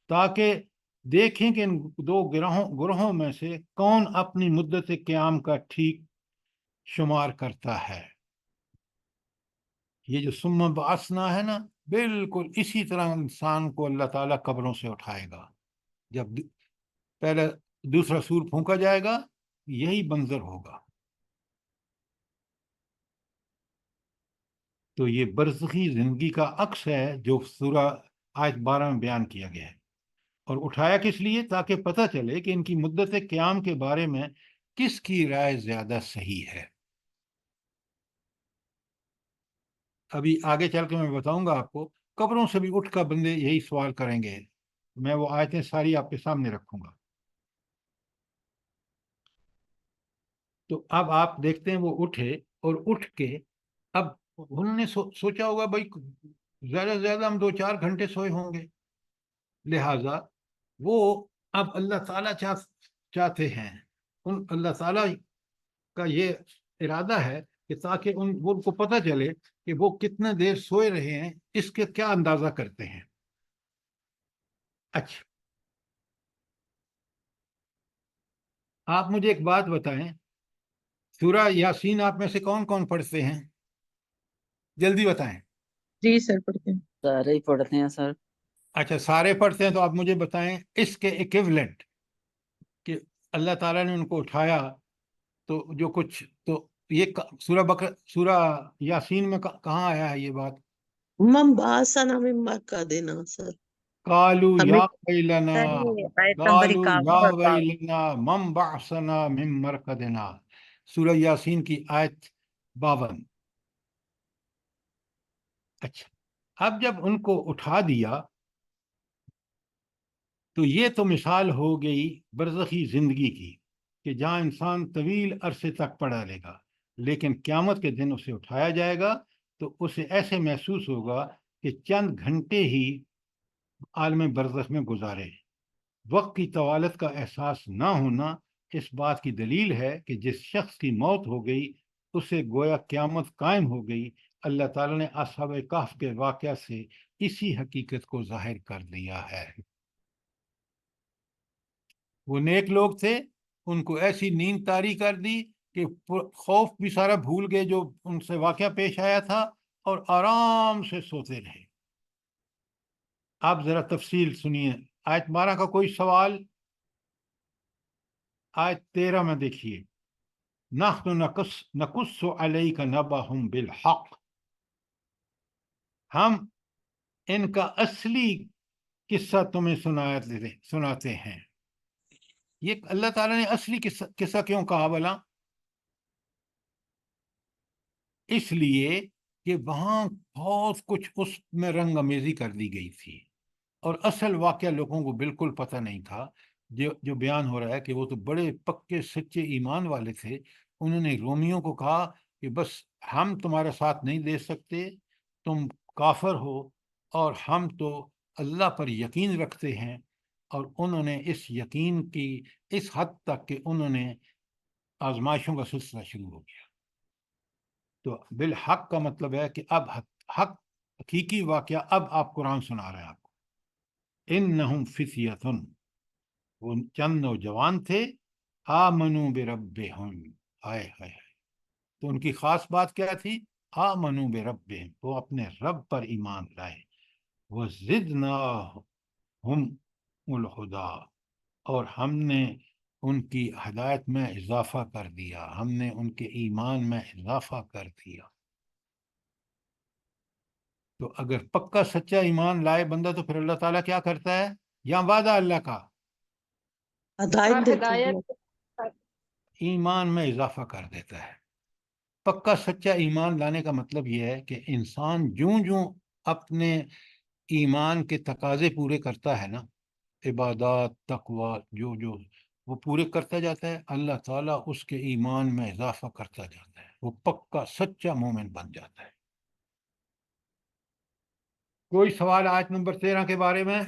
تاکہ دیکھیں کہ ان دو گروہوں میں سے کون اپنی مدت قیام کا ٹھیک شمار کرتا ہے۔ یہ جو ثم بعثنا ہے نا، بالکل اسی طرح انسان کو اللہ تعالیٰ قبروں سے اٹھائے گا۔ جب پہلے دوسرا سور پھونکا جائے گا، یہی منظر ہوگا۔ تو یہ برزخی زندگی کا عکس ہے جو سورہ آیت 12 میں بیان کیا گیا ہے۔ اور اٹھایا کس لیے؟ تاکہ پتہ چلے کہ ان کی مدت قیام کے بارے میں کس کی رائے زیادہ صحیح ہے۔ ابھی آگے چل کے میں بتاؤں گا آپ کو، قبروں سے بھی اٹھ کر بندے یہی سوال کریں گے۔ میں وہ آیتیں ساری آپ کے سامنے رکھوں گا۔ تو اب آپ دیکھتے ہیں وہ اٹھے، اور اٹھ کے اب انہوں نے سوچا ہوگا بھائی زیادہ سے زیادہ ہم 2-4 گھنٹے سوئے ہوں گے، لہٰذا وہ اب اللہ تعالیٰ چاہتے ہیں، اللہ تعالیٰ کا یہ ارادہ ہے کہ تاکہ ان کو پتہ چلے کہ وہ کتنے دیر سوئے رہے ہیں، اس کے کیا اندازہ کرتے ہیں۔ اچھا، آپ مجھے ایک بات بتائیں، سورہ یاسین آپ میں سے کون کون پڑھتے ہیں؟ جلدی بتائیں۔ جی سر، پڑھتے ہیں۔ سارے ہی پڑھتے ہیں سر۔ اچھا، سارے پڑھتے ہیں، تو آپ مجھے بتائیں اس کے ایکویولنٹ کہ اللہ تعالیٰ نے ان کو اٹھایا تو جو کچھ، تو یہ سورہ یاسین میں کہاں آیا ہے یہ بات؟ من بعثنا من مرقدنا سر، قالوا ہمیں یا ویلنا، آیت نمبر قالوا 51 یا اور 52۔ ویلنا من بعثنا من مرقدنا، سورہ یاسین کی آیت 52۔ اچھا، اب جب ان کو اٹھا دیا تو یہ تو مثال ہو گئی برزخی زندگی کی کہ جہاں انسان طویل عرصے تک پڑا رہے گا، لیکن قیامت کے دن اسے اٹھایا جائے گا تو اسے ایسے محسوس ہوگا کہ چند گھنٹے ہی عالم برزخ میں گزارے۔ وقت کی طوالت کا احساس نہ ہونا اس بات کی دلیل ہے کہ جس شخص کی موت ہو گئی اسے گویا قیامت قائم ہو گئی۔ اللہ تعالیٰ نے اصحاب کہف کے واقعہ سے اسی حقیقت کو ظاہر کر دیا ہے۔ وہ نیک لوگ تھے، ان کو ایسی نیند طاری کر دی کہ خوف بھی سارا بھول گئے جو ان سے واقعہ پیش آیا تھا، اور آرام سے سوتے رہے۔ آپ ذرا تفصیل سنیے آیت 12 کا کوئی سوال؟ آیت 13 میں دیکھیے، نحن نقص علیک نبأہم بالحق، ہم ان کا اصلی قصہ تمہیں سناتے ہیں. یہ اللہ تعالیٰ نے اصلی قصہ کیوں کہا بھلا؟ اس لیے کہ وہاں بہت کچھ اس میں رنگ امیزی کر دی گئی تھی، اور اصل واقعہ لوگوں کو بالکل پتہ نہیں تھا. جو بیان ہو رہا ہے کہ وہ تو بڑے پکے سچے ایمان والے تھے. انہوں نے رومیوں کو کہا کہ بس ہم تمہارا ساتھ نہیں دے سکتے، تم کافر ہو، اور ہم تو اللہ پر یقین رکھتے ہیں. اور انہوں نے اس یقین کی اس حد تک کہ انہوں نے آزمائشوں کا سلسلہ شروع ہو گیا. تو بالحق کا مطلب ہے کہ اب حق حقیقی واقعہ اب آپ قرآن سنا رہے ہیں آپ کو. انہم فتیۃ، وہ چند نوجوان تھے، آمنوا بربہم، ہائے ہائے. تو ان کی خاص بات کیا تھی؟ آمنوا بربہم، وہ اپنے رب پر ایمان لائے. وزدناہم الہدیٰ، اور ہم نے ان کی ہدایت میں اضافہ کر دیا، ہم نے ان کے ایمان میں اضافہ کر دیا. تو اگر پکا سچا ایمان لائے بندہ تو پھر اللہ تعالیٰ کیا کرتا ہے؟ یا وعدہ اللہ کا ہدایت دیتے ہیں. ایمان میں اضافہ کر دیتا ہے. پکا سچا ایمان لانے کا مطلب یہ ہے کہ انسان جوں اپنے ایمان کے تقاضے پورے کرتا ہے نا، عبادات، تقوی، جو وہ پورے کرتا جاتا ہے، اللہ تعالیٰ اس کے ایمان میں اضافہ کرتا جاتا ہے، وہ پکا سچا مومن بن جاتا ہے. کوئی سوال آیت نمبر 13 کے بارے میں؟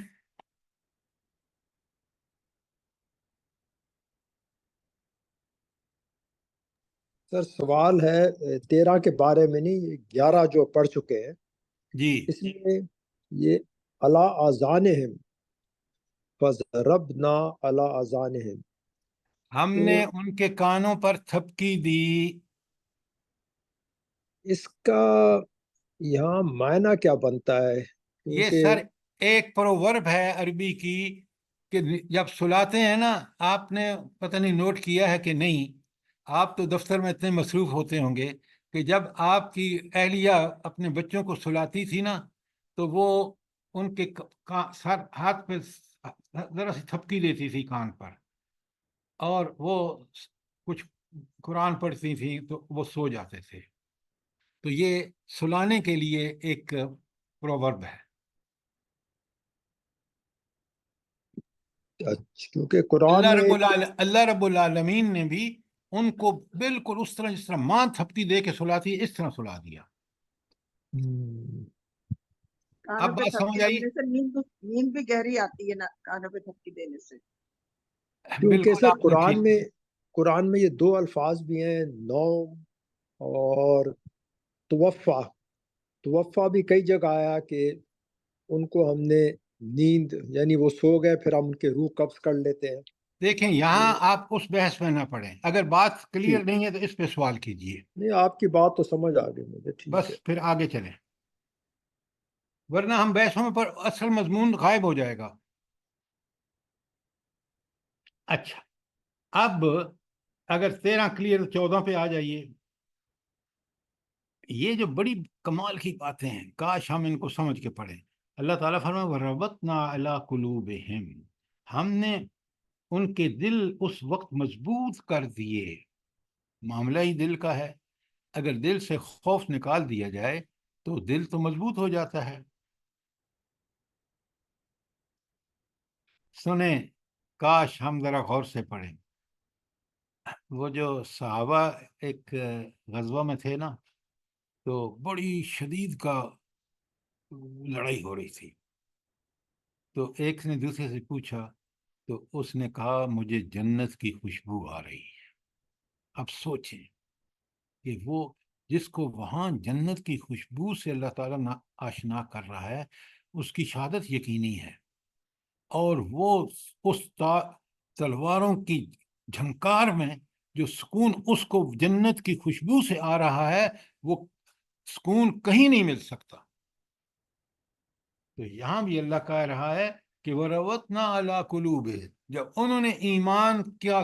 سر سوال ہے 13 کے بارے میں نہیں، 11 جو پڑھ چکے ہیں جی، اس میں یہ علی اذانہم فضربنا علی اذانہم، ہم تو نے ان کے کانوں پر تھپکی دی. اس کا یہاں معنی کیا بنتا ہے؟ یہ کیونکہ سر ایک پروورب ہے عربی کی کہ جب سلاتے ہیں نا، آپ نے پتہ نہیں نوٹ کیا ہے کہ نہیں، آپ تو دفتر میں اتنے مصروف ہوتے ہوں گے کہ جب آپ کی اہلیہ اپنے بچوں کو سلاتی تھی نا تو وہ ان کے سر ہاتھ پہ ذرا سی تھپکی دیتی تھی کان پر، اور وہ کچھ قرآن پڑھتی تھیں تو وہ سو جاتے تھے. تو یہ سلانے کے لیے ایک پروورب ہے. کیونکہ قرآن میں اللہ رب العالمین نے بھی ان کو بالکل اس طرح جس طرح ماں تھپکی دے کے سلاتی ہے اس طرح سلا دیا. اب کانوں پہ بات تھپکی سمجھ آئی؟ دینے سے نیند بھی گہری آتی ہے نا، کانوں پہ تھپکی دینے سے. کیونکہ بالکل سر آپ نے ٹھیک. قرآن میں یہ دو الفاظ بھی ہیں، نوم اور توفع. توفع بھی کئی جگہ آیا کہ ان کو ہم نے نیند، یعنی وہ سو گئے پھر ہم ان کے روح قبض کر لیتے ہیں. دیکھیں یہاں آپ اس بحث میں نہ پڑیں، اگر بات کلیئر ٹھیک، نہیں ہے تو اس پہ سوال کیجئے. نہیں آپ کی بات تو سمجھ آ گئی مجھے، ٹھیک بس ہے. پھر آگے چلیں، ورنہ ہم بحثوں میں پر اصل مضمون غائب ہو جائے گا. اچھا، اب اگر 13 کلیئر 14 پہ آ جائیے. یہ جو بڑی کمال کی باتیں ہیں، کاش ہم ان کو سمجھ کے پڑھیں. اللہ تعالیٰ فرمائے وَرَبَطْنَا عَلَىٰ قُلُوبِهِمْ، ہم نے ان کے دل اس وقت مضبوط کر دیے. معاملہ ہی دل کا ہے، اگر دل سے خوف نکال دیا جائے تو دل تو مضبوط ہو جاتا ہے. سنیں، کاش ہم ذرا غور سے پڑھیں. وہ جو صحابہ ایک غزوہ میں تھے نا، تو بڑی شدید کا لڑائی ہو رہی تھی. تو ایک نے دوسرے سے پوچھا تو اس نے کہا مجھے جنت کی خوشبو آ رہی ہے. اب سوچیں کہ وہ جس کو وہاں جنت کی خوشبو سے اللہ تعالیٰ آشنا کر رہا ہے اس کی شہادت یقینی ہے، اور وہ اس تلواروں کی جھنکار میں جو سکون اس کو جنت کی خوشبو سے آ رہا ہے وہ سکون کہیں نہیں مل سکتا. تو یہاں بھی اللہ کہہ رہا ہے کہ وَرَبَطْنَا عَلَىٰ قُلُوبِهِمْ، جب انہوں نے ایمان کیا،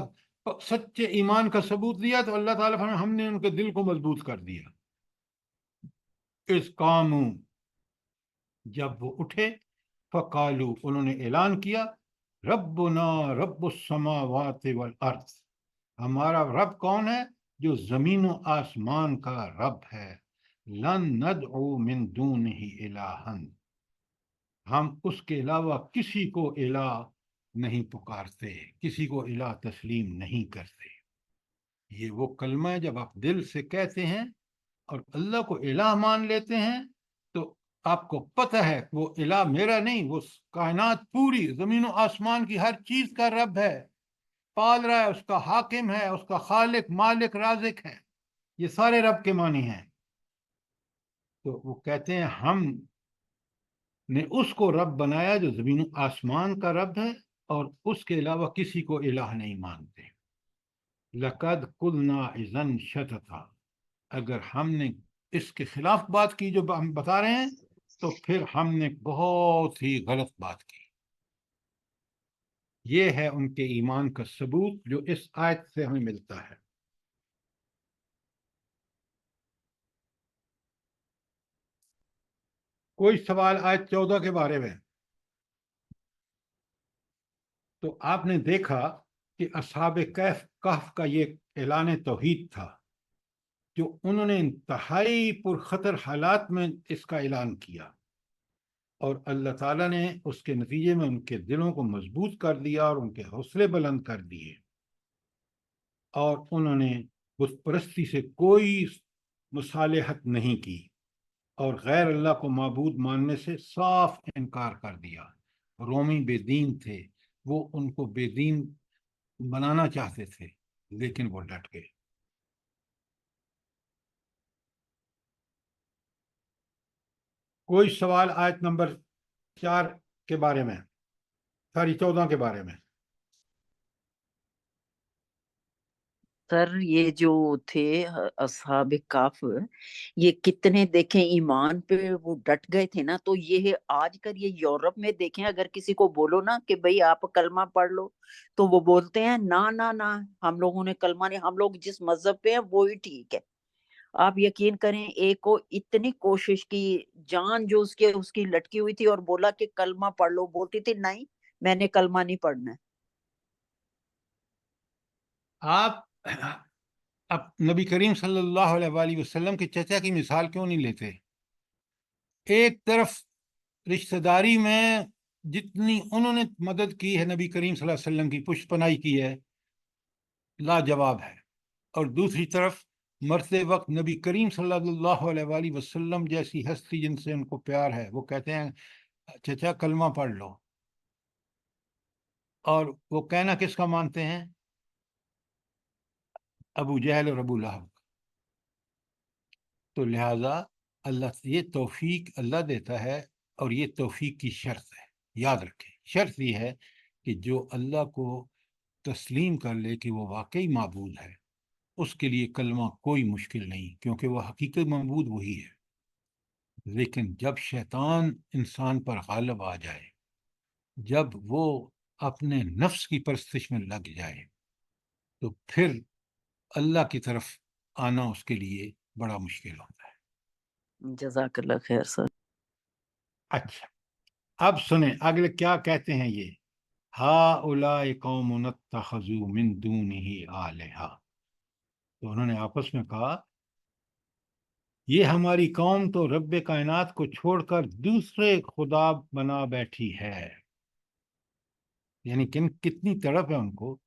سچے ایمان کا ثبوت دیا تو اللہ تعالیٰ فرمایا ہم نے ان کے دل کو مضبوط کر دیا. اِذْ قَامُوا، جب وہ اٹھے، فقالو انہوں نے اعلان کیا ربنا رب السماوات والارض ہمارا رب کون ہے؟ جو زمین و آسمان کا رب ہے. لن ندعو من دونہ الہا ہم اس کے علاوہ کسی کو الہ نہیں پکارتے، کسی کو الہ تسلیم نہیں کرتے. یہ وہ کلمہ ہے جب آپ دل سے کہتے ہیں اور اللہ کو الہ مان لیتے ہیں تو آپ کو پتہ ہے وہ الہ میرا نہیں، وہ کائنات پوری زمین و آسمان کی ہر چیز کا رب ہے، پال رہا ہے، اس کا حاکم ہے، اس کا خالق مالک رازق ہے. یہ سارے رب کے معنی ہیں. تو وہ کہتے ہیں ہم نے اس کو رب بنایا جو زمین و آسمان کا رب ہے اور اس کے علاوہ کسی کو الہ نہیں مانتے. لقد قلنا اذا شططا اگر ہم نے اس کے خلاف بات کی جو ہم بتا رہے ہیں تو پھر ہم نے بہت ہی غلط بات کی. یہ ہے ان کے ایمان کا ثبوت جو اس آیت سے ہمیں ملتا ہے. کوئی سوال آیت 14 کے بارے میں؟ تو آپ نے دیکھا کہ اصحاب کہف کا یہ اعلان توحید تھا جو انہوں نے انتہائی پرخطر حالات میں اس کا اعلان کیا اور اللہ تعالیٰ نے اس کے نتیجے میں ان کے دلوں کو مضبوط کر دیا اور ان کے حوصلے بلند کر دیے اور انہوں نے بت پرستی سے کوئی مصالحت نہیں کی اور غیر اللہ کو معبود ماننے سے صاف انکار کر دیا. رومی بے دین تھے، وہ ان کو بے دین بنانا چاہتے تھے لیکن وہ ڈٹ گئے. کوئی سوال آیت نمبر 4 کے بارے میں، 14 کے بارے میں؟ سر یہ جو تھے اصحاب کاف، یہ کتنے دیکھیں ایمان پہ وہ ڈٹ گئے تھے نا. تو یہ آج کل یہ یورپ میں دیکھیں اگر کسی کو بولو نا کہ بھئی آپ کلمہ پڑھ لو تو وہ بولتے ہیں نا نا نا ہم لوگوں نے کلمہ نہیں، ہم لوگ جس مذہب پہ ہیں وہی ٹھیک ہے. آپ یقین کریں ایک کو اتنی کوشش کی، جان جو اس کی لٹکی ہوئی تھی اور بولا کہ کلمہ پڑھ لو، بولتی تھی نہیں میں نے کلمہ نہیں پڑھنا ہے. آپ اب نبی کریم صلی اللہ علیہ وآلہ وسلم کے چچا کی مثال کیوں نہیں لیتے؟ ایک طرف رشتہ داری میں جتنی انہوں نے مدد کی ہے نبی کریم صلی اللہ علیہ وسلم کی پشت پناہی کی ہے لاجواب ہے، اور دوسری طرف مرتے وقت نبی کریم صلی اللہ علیہ وآلہ وسلم جیسی ہستی جن سے ان کو پیار ہے وہ کہتے ہیں چچا کلمہ پڑھ لو، اور وہ کہنا کس کا مانتے ہیں؟ ابو جہل اور ابو لہب. تو لہٰذا اللہ یہ توفیق اللہ دیتا ہے اور یہ توفیق کی شرط ہے. یاد رکھیں شرط یہ ہے کہ جو اللہ کو تسلیم کر لے کہ وہ واقعی معبود ہے اس کے لیے کلمہ کوئی مشکل نہیں کیونکہ وہ حقیقی معبود وہی ہے. لیکن جب شیطان انسان پر غالب آ جائے، جب وہ اپنے نفس کی پرستش میں لگ جائے تو پھر اللہ کی طرف آنا اس کے لیے بڑا مشکل ہوتا ہے. جزاک اللہ خیر سر. اچھا اب سنیں اگلے کیا کہتے ہیں. یہ ہؤلاء قوم اتخذوا من دونہ آلہہ، تو انہوں نے آپس میں کہا یہ ہماری قوم تو رب کائنات کو چھوڑ کر دوسرے خدا بنا بیٹھی ہے. یعنی کتنی تڑپ ہے ان کو.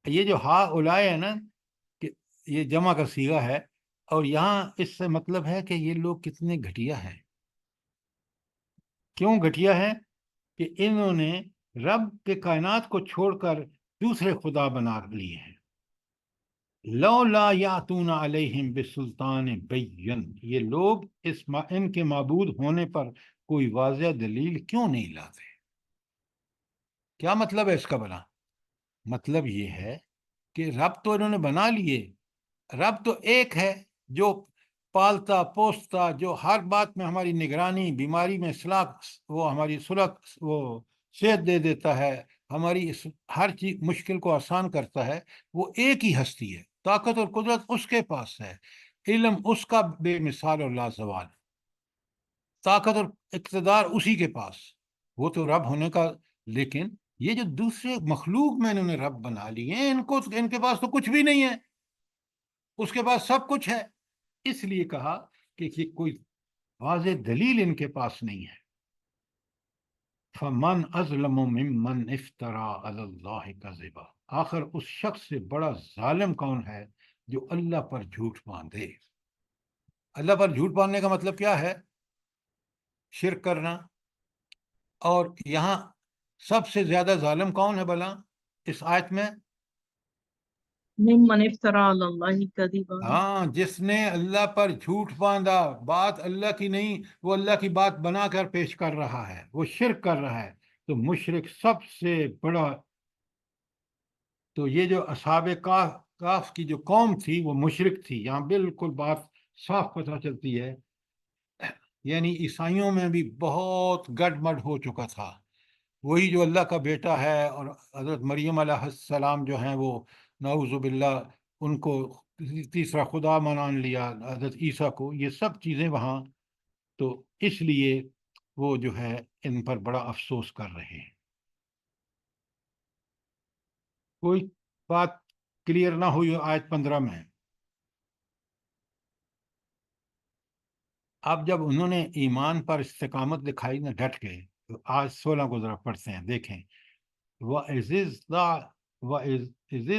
یہ جو ہؤلاء ہے نا کہ یہ جمع کا صیغہ ہے اور یہاں اس سے مطلب ہے کہ یہ لوگ کتنے گھٹیا ہیں. کیوں گھٹیا ہے؟ کہ انہوں نے رب کے کائنات کو چھوڑ کر دوسرے خدا بنا لیے ہیں. لولا یاتون علیہم بسلطان بین، یہ لوگ ان کے معبود ہونے پر کوئی واضح دلیل کیوں نہیں لاتے؟ کیا مطلب ہے اس کا بنا؟ مطلب یہ ہے کہ رب تو انہوں نے بنا لیے، رب تو ایک ہے جو پالتا پوستا، جو ہر بات میں ہماری نگرانی، بیماری میں اصلاح، وہ ہماری صلح، وہ صحت دے دیتا ہے، ہماری ہر چیز مشکل کو آسان کرتا ہے. وہ ایک ہی ہستی ہے، طاقت اور قدرت اس کے پاس ہے، علم اس کا بے مثال اور لازوال، طاقت اور اقتدار اسی کے پاس. وہ تو رب ہونے کا، لیکن یہ جو دوسرے مخلوق میں انہوں نے رب بنا لیے ہیں، ان کے پاس تو کچھ بھی نہیں ہے، اس کے پاس سب کچھ ہے. اس لیے کہا کہ یہ کوئی واضح دلیل ان کے پاس نہیں ہے. فمن ازلم ممن افترا علی اللہ کذبا، آخر اس شخص سے بڑا ظالم کون ہے جو اللہ پر جھوٹ باندھے. اللہ پر جھوٹ باندھنے کا مطلب کیا ہے؟ شرک کرنا. اور یہاں سب سے زیادہ ظالم کون ہے بھلا اس آیت میں؟ ممن افترا علی اللہ کذبا، ہاں، جس نے اللہ پر جھوٹ باندھا، بات اللہ کی نہیں، وہ اللہ کی بات بنا کر پیش کر رہا ہے، وہ شرک کر رہا ہے. تو مشرک سب سے بڑا. تو یہ جو اصحاب کاف کی جو قوم تھی وہ مشرک تھی. یہاں بالکل بات صاف پتہ چلتی ہے. یعنی عیسائیوں میں بھی بہت گڈ مڈ ہو چکا تھا. وہی جو اللہ کا بیٹا ہے اور حضرت مریم علیہ السلام جو ہیں وہ نعوذ باللہ ان کو تیسرا خدا مان لیا، حضرت عیسیٰ کو، یہ سب چیزیں وہاں. تو اس لیے وہ جو ہے ان پر بڑا افسوس کر رہے ہیں. کوئی بات کلیئر نہ ہوئی آیت 15 میں؟ اب جب انہوں نے ایمان پر استقامت دکھائی نہ ڈٹ کے، تو آج 16 کو ذرا پڑھتے ہیں، دیکھیں. وَإِذَا وَإِذِ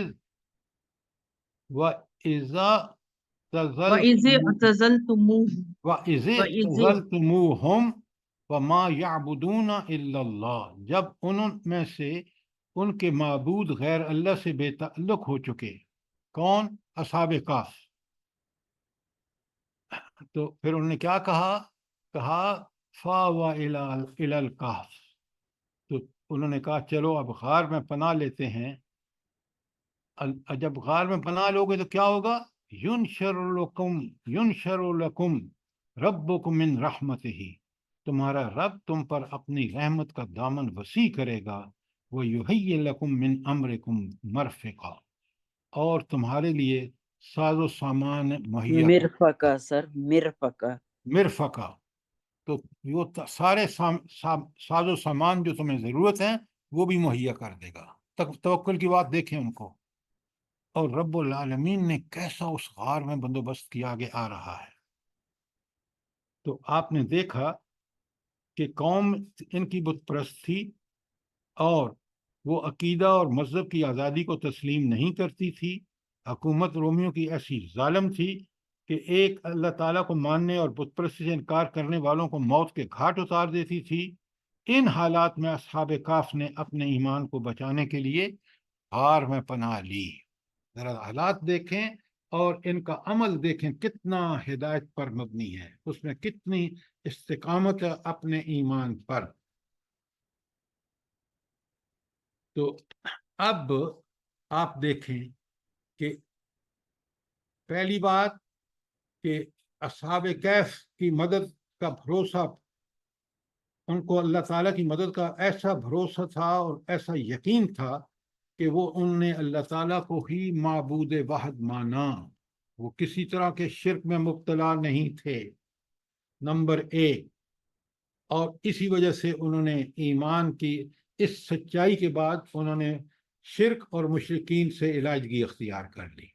اعْتَزَلْتُمُوهُمْ وَإِذِ وَإِذِ اعْتَزَلْتُمُوهُمْ وَمَا يَعْبُدُونَ إِلَّا اللَّهِ، جب ان میں سے ان کے معبود غیر اللہ سے بے تعلق ہو چکے. کون؟ اصحاب کہف. تو پھر انہوں نے کیا کہا فَآوَىٰ إِلَى الْكَهْفِ، تو انہوں نے کہا چلو اب غار میں پناہ لیتے ہیں. جب غار میں پناہ لوگے تو کیا ہوگا؟ يُنشَرُ لَكُمْ رَبُّكُمْ مِنْ رَحْمَتِهِ، تمہارا رب تم پر اپنی رحمت کا دامن وسیع کرے گا. وَيُهَيِّئْ لَكُمْ مِنْ أَمْرِكُمْ مَرْفِقًا، اور تمہارے لیے ساز و سامان مہیا کر. مرفقہ سر، مرفقہ. مرفقہ، تو وہ سارے ساز و سامان جو تمہیں ضرورت ہے وہ بھی مہیا کر دے گا. توکل کی بات دیکھیں ان کو. اور رب العالمین نے کیسا اس غار میں بندوبست کیا آگے آ رہا ہے. تو آپ نے دیکھا کہ قوم ان کی بت پرست تھی، اور وہ عقیدہ اور مذہب کی آزادی کو تسلیم نہیں کرتی تھی. حکومت رومیوں کی ایسی ظالم تھی کہ ایک اللہ تعالیٰ کو ماننے اور بت پرستی سے انکار کرنے والوں کو موت کے گھاٹ اتار دیتی تھی. ان حالات میں اصحاب کہف نے اپنے ایمان کو بچانے کے لیے غار میں پناہ لی. ذرا حالات دیکھیں اور ان کا عمل دیکھیں کتنا ہدایت پر مبنی ہے، اس میں کتنی استقامت ہے اپنے ایمان پر. تو اب آپ دیکھیں کہ پہلی بات کہ اصحاب کہف کی مدد کا بھروسہ، ان کو اللہ تعالیٰ کی مدد کا ایسا بھروسہ تھا اور ایسا یقین تھا کہ ان نے اللہ تعالیٰ کو ہی معبود واحد مانا. وہ کسی طرح کے شرک میں مبتلا نہیں تھے، نمبر ایک. اور اسی وجہ سے انہوں نے ایمان کی اس سچائی کے بعد انہوں نے شرک اور مشرکین سے علاجگی اختیار کر لی،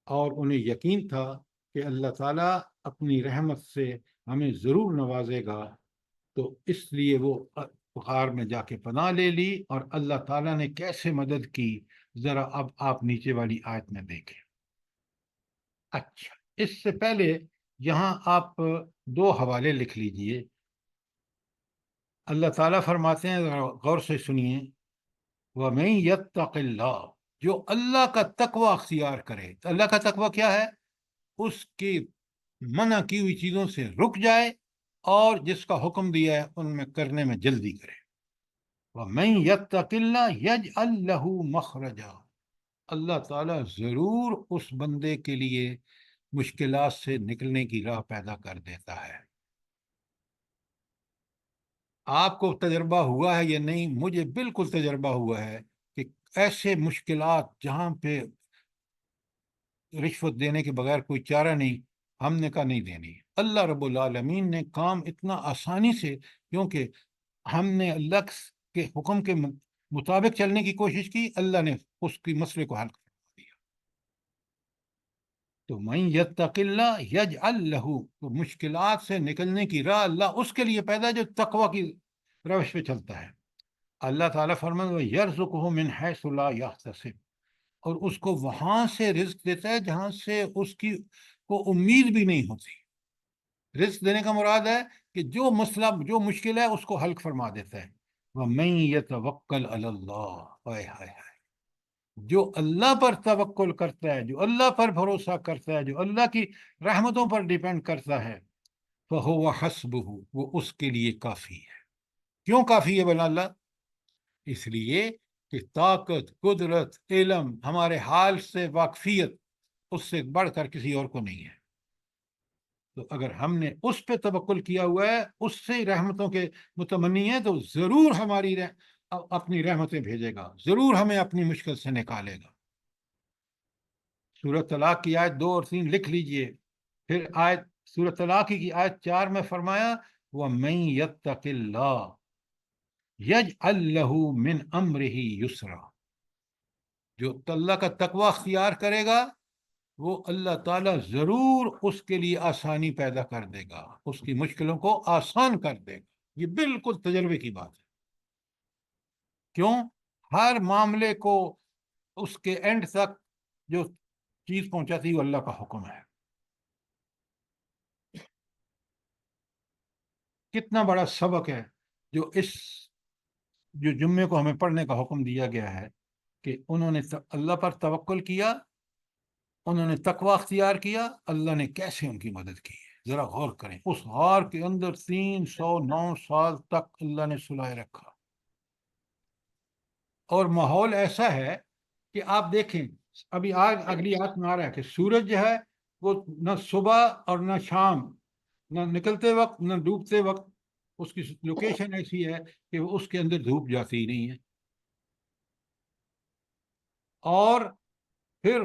اور انہیں یقین تھا کہ اللہ تعالیٰ اپنی رحمت سے ہمیں ضرور نوازے گا. تو اس لیے وہ غار میں جا کے پناہ لے لی. اور اللہ تعالیٰ نے کیسے مدد کی، ذرا اب آپ نیچے والی آیت میں دیکھیں. اچھا، اس سے پہلے یہاں آپ 2 حوالے لکھ لیجئے. اللہ تعالیٰ فرماتے ہیں، ذرا غور سے سنیے، وَمَن يَتَّقِ اللَّهَ، جو اللہ کا تقوی اختیار کرے. تو اللہ کا تقوی کیا ہے؟ اس کی منع کی ہوئی چیزوں سے رک جائے اور جس کا حکم دیا ہے ان میں کرنے میں جلدی کرے. وَمَن يَتَّقِ اللَّهَ يَجْعَلْ لَهُ مَخْرَجًا، اللہ تعالیٰ ضرور اس بندے کے لیے مشکلات سے نکلنے کی راہ پیدا کر دیتا ہے. آپ کو تجربہ ہوا ہے یا نہیں؟ مجھے بالکل تجربہ ہوا ہے کہ ایسے مشکلات جہاں پہ رشوت دینے کے بغیر کوئی چارہ نہیں، ہم نے کہا نہیں دینی. اللہ رب العالمین نے کام اتنا آسانی سے، کیونکہ ہم نے اللہ کے حکم کے مطابق چلنے کی کوشش کی، اللہ نے اس کی مسئلے کو حل کروا دیا۔ تو من یتق اللہ یجعل لہ، تو مشکلات سے نکلنے کی راہ اللہ اس کے لیے پیدا جو تقوی کی روش پہ چلتا ہے۔ اللہ تعالیٰ فرماتا ہے یرزقہ من حیث لا یحتسب، اور اس کو وہاں سے رزق دیتا ہے جہاں سے اس کی کو امید بھی نہیں ہوتی۔ رزق دینے کا مراد ہے کہ جو مسئلہ جو مشکل ہے اس کو حل فرما دیتا ہے۔ وَمَن يَتَوَكَّلْ عَلَى اللَّهِ، ہائے ہائے ہائے، جو اللہ پر توکل کرتا ہے، جو اللہ پر بھروسہ کرتا ہے، جو اللہ کی رحمتوں پر ڈیپینڈ کرتا ہے، فَهُوَ حَسْبُهُ، وہ اس کے لیے کافی ہے۔ کیوں کافی ہے بلا اللہ؟ اس لیے کہ طاقت، قدرت، علم، ہمارے حال سے واقفیت اس سے بڑھ کر کسی اور کو نہیں ہے۔ تو اگر ہم نے اس پہ توکل کیا ہوا ہے، اس سے رحمتوں کے متمنی ہیں، تو ضرور ہماری اپنی رحمتیں بھیجے گا، ضرور ہمیں اپنی مشکل سے نکالے گا۔ سورۃ طلاق کی آیت 2 اور 3 لکھ لیجئے۔ پھر آیت سورۃ طلاق کی آیت 4 میں فرمایا وَمَن يَتَّقِ اللَّهَ يَجْعَل لَّهُ مِنْ أَمْرِهِ يُسْرًا، جو اللہ کا تقوی اختیار کرے گا وہ اللہ تعالیٰ ضرور اس کے لیے آسانی پیدا کر دے گا، اس کی مشکلوں کو آسان کر دے گا۔ یہ بالکل تجربے کی بات ہے۔ کیوں؟ ہر معاملے کو اس کے اینڈ تک جو چیز پہنچاتی وہ اللہ کا حکم ہے۔ کتنا بڑا سبق ہے جو جمعے کو ہمیں پڑھنے کا حکم دیا گیا ہے کہ انہوں نے اللہ پر توکل کیا، انہوں نے تقوی اختیار کیا، اللہ نے کیسے ان کی مدد کی ہے۔ ذرا غور کریں، اس غار کے اندر 309 سال تک اللہ نے سلائے رکھا، اور ماحول ایسا ہے کہ آپ دیکھیں، ابھی آج اگلی آیت میں آ رہا ہے کہ سورج جو ہے وہ نہ صبح اور نہ شام، نہ نکلتے وقت نہ ڈوبتے وقت، اس کی لوکیشن ایسی ہے کہ اس کے اندر دھوپ جاتی ہی نہیں ہے۔ اور پھر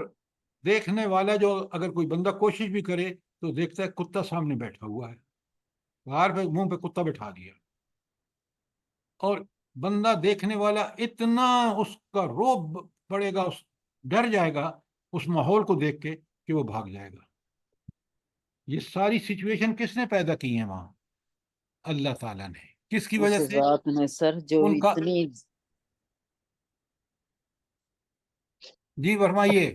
دیکھنے والا جو اگر کوئی بندہ کوشش بھی کرے تو دیکھتا ہے کتا سامنے بیٹھا ہوا ہے، غار پہ منہ پہ کتا بٹھا دیا، اور بندہ دیکھنے والا اتنا اس کا روب پڑے گا، ڈر جائے گا اس ماحول کو دیکھ کے کہ وہ بھاگ جائے گا۔ یہ ساری سچویشن کس نے پیدا کی ہیں وہاں؟ اللہ تعالیٰ نے۔ کس کی وجہ اس سے؟ ذات نے سر جو ان کا، اتنی، جی فرمائیے۔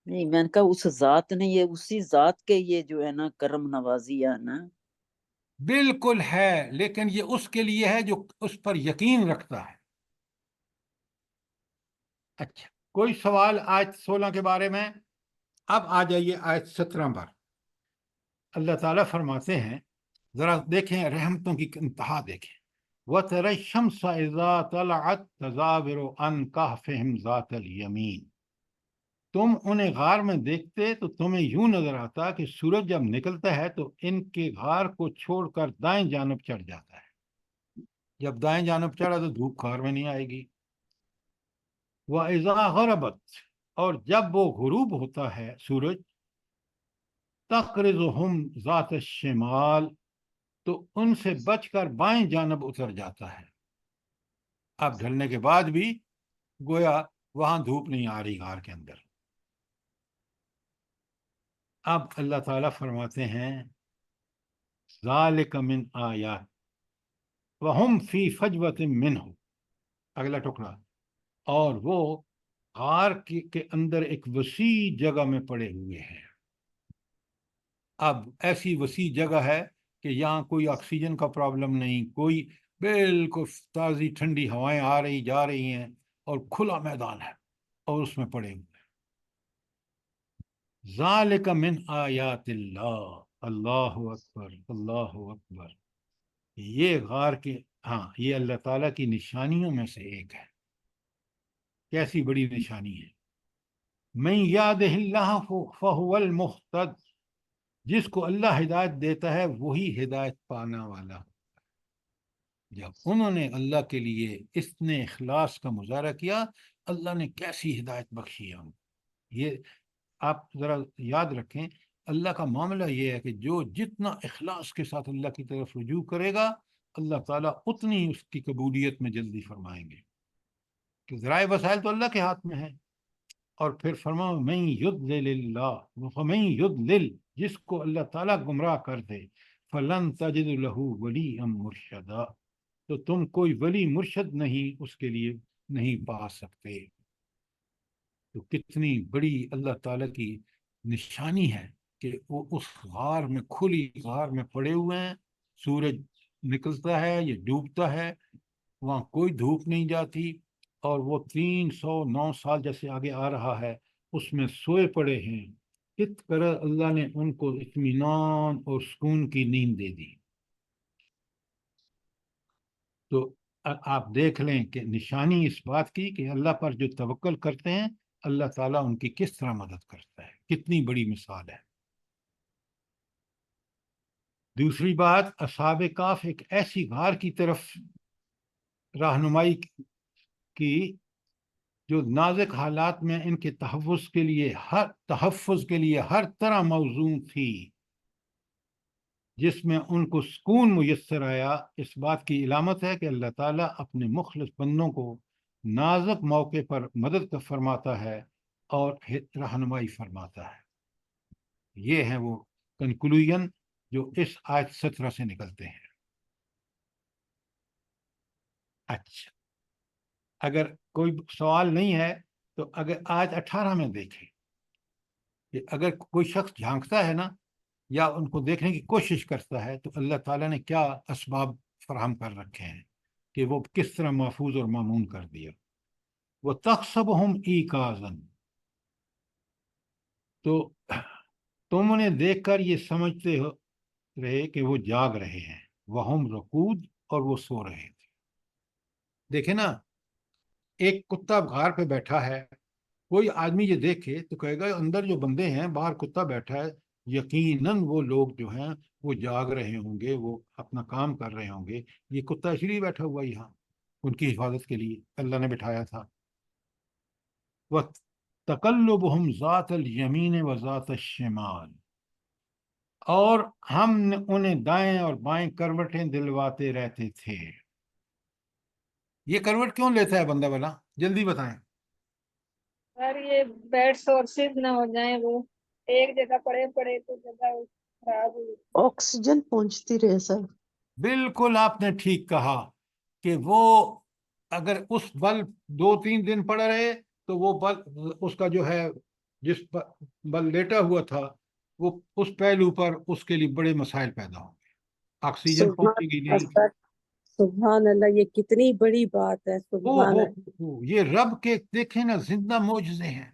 نہیں میں نے کہا اس ذات نے، یہ اسی ذات کے یہ جو ہے نا کرم نوازی ہے نا۔ بالکل ہے، لیکن یہ اس کے لیے ہے جو اس پر یقین رکھتا ہے۔ اچھا، کوئی سوال آیت 16 کے بارے میں؟ اب آ جائیے آیت 17 پر۔ اللہ تعالیٰ فرماتے ہیں، ذرا دیکھیں رحمتوں کی انتہا دیکھیں۔ وَتَرَى الشَّمْسَ إِذَا طَلَعَتْ تَزَاوِرُ عَنْ كَهْفِهِمْ ذَاتَ الْيَمِينِ، تم انہیں غار میں دیکھتے تو تمہیں یوں نظر آتا کہ سورج جب نکلتا ہے تو ان کے غار کو چھوڑ کر دائیں جانب چڑھ جاتا ہے۔ جب دائیں جانب چڑھا تو دھوپ غار میں نہیں آئے گی۔ وَإِذَا غَرَبَتْ، اور جب وہ غروب ہوتا ہے سورج، تَقْرِضُهُمْ ذَاتَ الشِّمَالِ، تو ان سے بچ کر بائیں جانب اتر جاتا ہے۔ اب ڈھلنے کے بعد بھی گویا وہاں دھوپ نہیں آ رہی غار کے اندر۔ اب اللہ تعالیٰ فرماتے ہیں ذَلِكَ مِنْ آیات وَهُمْ فِي فَجْوَةٍ مِّنْهُ، اگلا ٹکڑا، اور وہ غار کے اندر ایک وسیع جگہ میں پڑے ہوئے ہیں۔ اب ایسی وسیع جگہ ہے کہ یہاں کوئی آکسیجن کا پرابلم نہیں، کوئی، بالکل تازی ٹھنڈی ہوائیں آ رہی جا رہی ہیں، اور کھلا میدان ہے، اور اس میں پڑے ہوئے ہیں۔ ذالک من آیات اللہ، اللہ اکبر، اللہ اکبر۔ یہ غار کے، ہاں، یہ اللہ تعالیٰ کی نشانیوں میں سے ایک ہے۔ کیسی بڑی نشانی ہے؟ من یادہ اللہ فہو المہتد، جس کو اللہ ہدایت دیتا ہے وہی ہدایت پانا والا۔ جب انہوں نے اللہ کے لیے اتنے اخلاص کا مظاہرہ کیا، اللہ نے کیسی ہدایت بخشی ہے ان کو۔ یہ آپ ذرا یاد رکھیں، اللہ کا معاملہ یہ ہے کہ جو جتنا اخلاص کے ساتھ اللہ کی طرف رجوع کرے گا، اللہ تعالیٰ اتنی اس کی قبولیت میں جلدی فرمائیں گے، کہ ذرائع وسائل تو اللہ کے ہاتھ میں ہے۔ اور پھر فرماؤ من یضلل اللہ فمن یضلل، جس کو اللہ تعالیٰ گمراہ کر دے، فلن تجد لہ ولیا مرشدا، تو تم کوئی ولی مرشد نہیں اس کے لیے نہیں پا سکتے۔ تو کتنی بڑی اللہ تعالیٰ کی نشانی ہے کہ وہ اس غار میں، کھلی غار میں پڑے ہوئے ہیں، سورج نکلتا ہے یا ڈوبتا ہے، وہاں کوئی دھوپ نہیں جاتی، اور وہ 309 سال جیسے آگے آ رہا ہے اس میں سوئے پڑے ہیں۔ کس طرح اللہ نے ان کو اطمینان اور سکون کی نیند دے دی۔ تو آپ دیکھ لیں کہ نشانی اس بات کی کہ اللہ پر جو توکل کرتے ہیں اللہ تعالیٰ ان کی کس طرح مدد کرتا ہے، کتنی بڑی مثال ہے۔ دوسری بات، اصحاب کہف ایک ایسی غار کی طرف رہنمائی کی جو نازک حالات میں ان کے تحفظ کے لیے ہر طرح موزوں تھی، جس میں ان کو سکون میسر آیا۔ اس بات کی علامت ہے کہ اللہ تعالیٰ اپنے مخلص بندوں کو نازک موقع پر مدد فرماتا ہے اور رہنمائی فرماتا ہے۔ یہ ہے وہ کنکلوژن جو اس آیت 17 سے نکلتے ہیں۔ اچھا، اگر کوئی سوال نہیں ہے تو اگر آیت 18 میں دیکھیں کہ اگر کوئی شخص جھانکتا ہے نا یا ان کو دیکھنے کی کوشش کرتا ہے تو اللہ تعالیٰ نے کیا اسباب فراہم کر رکھے ہیں کہ وہ کس طرح محفوظ اور مامون کر دیا۔ وَتَحْسَبُهُمْ إِيقَاظًا، تو تم انہیں دیکھ کر یہ سمجھتے رہے کہ وہ جاگ رہے ہیں، وَهُمْ رقود، اور وہ سو رہے تھے۔ دیکھیں نا، ایک کتا غار پہ بیٹھا ہے، کوئی آدمی یہ دیکھے تو کہے گا اندر جو بندے ہیں، باہر کتا بیٹھا ہے، یقیناً وہ لوگ جو ہیں وہ جاگ رہے ہوں گے، وہ اپنا کام کر رہے ہوں گے، یہ کتا اس لیے بیٹھا ہوا یہاں ان کی حفاظت کے لیے اللہ نے بٹھایا تھا۔ وَتَقَلُّبُهُمْ ذَاتَ الْيَمِينِ وَذَاتَ الشِّمَالِ، اور ہم نے انہیں دائیں اور بائیں کروٹیں دلواتے رہتے تھے۔ یہ کروٹ کیوں لیتا ہے بندہ والا، جلدی بتائیں۔ سر یہ بیڈ سورسز نہ ہو جائیں، وہ ایک جگہ پڑے پڑے تو جگہ خراب ہو۔ آکسیجن پہنچتی رہے سر۔ بالکل آپ نے ٹھیک کہا کہ وہ اگر اس بل 2-3 دن پڑا رہے تو وہ بل اس کا جو ہے جس بل لیٹا ہوا تھا وہ اس پہلو پر اس کے لیے بڑے مسائل پیدا ہوں گے، آکسیجن پہنچے گی نہیں۔ سبحان اللہ، یہ کتنی بڑی بات ہے، سبحان اللہ، یہ رب کے دیکھیں نا زندہ معجزے ہیں۔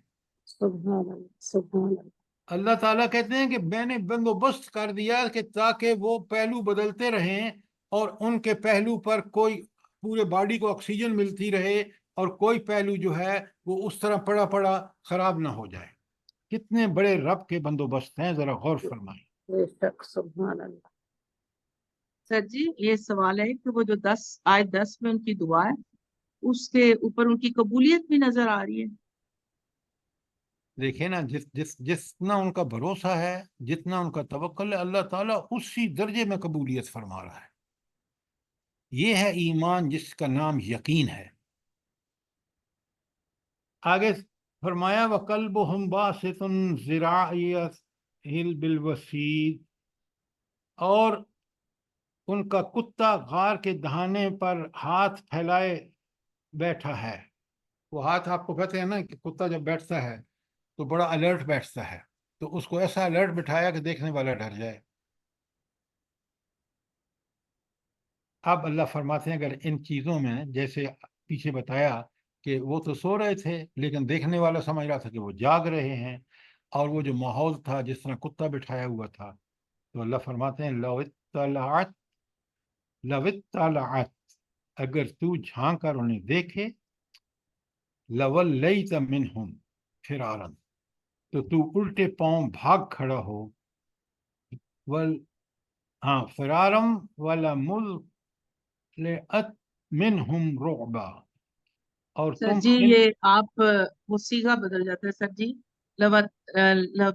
سبحان اللہ، سبحان اللہ۔ اللہ تعالیٰ کہتے ہیں کہ میں نے بندوبست کر دیا کہ تاکہ وہ پہلو بدلتے رہیں اور ان کے پہلو پر کوئی پورے باڈی کو آکسیجن ملتی رہے اور کوئی پہلو جو ہے وہ اس طرح پڑا پڑا خراب نہ ہو جائے۔ کتنے بڑے رب کے بندوبست ہیں، ذرا غور فرمائیں۔ بے شک، سبحان اللہ۔ سر جی یہ سوال ہے کہ وہ جو آیت 10 میں ان کی دعا ہے اس کے اوپر ان کی قبولیت بھی نظر آ رہی ہے۔ دیکھیں نا، جتنا ان کا بھروسہ ہے، جتنا ان کا توکل ہے، اللہ تعالیٰ اسی درجے میں قبولیت فرما رہا ہے۔ یہ ہے ایمان جس کا نام یقین ہے۔ آگے فرمایا وَقَلْبُهُمْ بَاسِطٌ ذِرَاعَیْهِ بِالْوَسِیدِ، اور ان کا کتا غار کے دہانے پر ہاتھ پھیلائے بیٹھا ہے۔ وہ ہاتھ آپ کو کہتے ہیں نا کہ کتا جب بیٹھتا ہے تو بڑا الرٹ بیٹھتا ہے، تو اس کو ایسا الرٹ بٹھایا کہ دیکھنے والا ڈر جائے۔ اب اللہ فرماتے ہیں اگر ان چیزوں میں جیسے پیچھے بتایا کہ وہ تو سو رہے تھے لیکن دیکھنے والا سمجھ رہا تھا کہ وہ جاگ رہے ہیں، اور وہ جو ماحول تھا جس طرح کتا بٹھایا ہوا تھا، تو اللہ فرماتے ہیں لو اطلعت، اگر تو جھانک کر انہیں دیکھے، لولیت منہم فرارا، تو تو الٹے پاؤں بھاگ کھڑا ہو، فرارم ولملئت منہم رعبا، اور سر تم جی یہ آپ وہ صیغہ بدل جاتا ہے سر جی، لو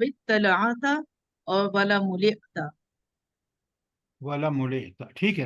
اطلعت اور ولا ملئت۔ ولملئت، ٹھیک ہے،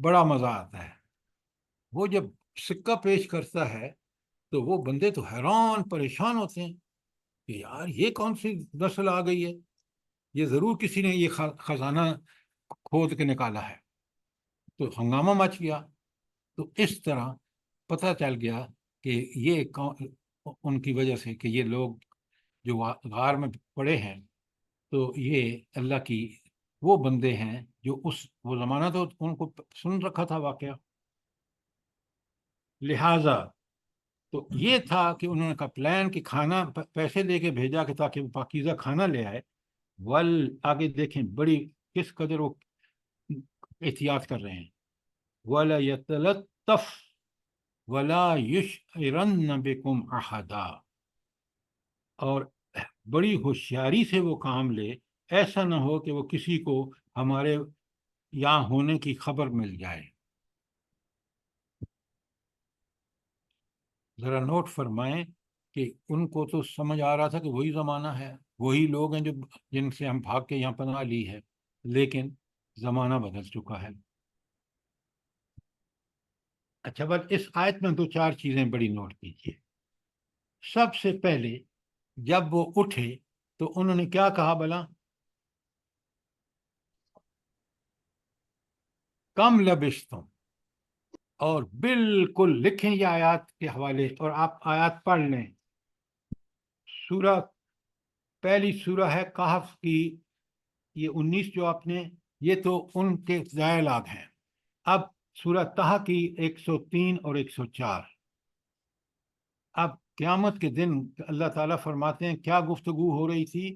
بڑا مزہ آتا ہے. وہ جب سکہ پیش کرتا ہے تو وہ بندے تو حیران پریشان ہوتے ہیں کہ یار یہ کون سی نسل آ گئی ہے، یہ ضرور کسی نے یہ خزانہ کھود کے نکالا ہے. تو ہنگامہ مچ گیا. تو اس طرح پتہ چل گیا کہ یہ ان کی وجہ سے کہ یہ لوگ جو غار میں پڑے ہیں تو یہ اللہ کی وہ بندے ہیں جو وہ زمانہ تو ان کو سن رکھا تھا واقعہ. لہٰذا تو یہ تھا کہ انہوں نے کہا پلان کہ کھانا پیسے دے کے بھیجا کہ تاکہ وہ پاکیزہ کھانا لے آئے. آگے دیکھیں بڑی کس قدر وہ احتیاط کر رہے ہیں. وَلَا يَتَلَطَّفْ وَلَا يُشْعِرَنَّ بِكُمْ أَحَدًا، اور بڑی ہوشیاری سے وہ کام لے، ایسا نہ ہو کہ وہ کسی کو ہمارے یہاں ہونے کی خبر مل جائے. ذرا نوٹ فرمائیں کہ ان کو تو سمجھ آ رہا تھا کہ وہی زمانہ ہے، وہی لوگ ہیں جن سے ہم بھاگ کے یہاں پناہ لی ہے، لیکن زمانہ بدل چکا ہے. اچھا بس اس آیت میں 2-4 چیزیں بڑی نوٹ کیجیے. سب سے پہلے جب وہ اٹھے تو انہوں نے کیا کہا بلا؟ کم لبستم. اور بالکل لکھیں یہ آیات کے حوالے، اور آپ آیات پڑھ لیں. پہلی سورہ ہے کہف کی، یہ 19 جو آپ نے، یہ تو ان کے ڈائلاگ ہیں. اب سورہ طہ کی 103 اور 104. اب قیامت کے دن اللہ تعالیٰ فرماتے ہیں کیا گفتگو ہو رہی تھی؟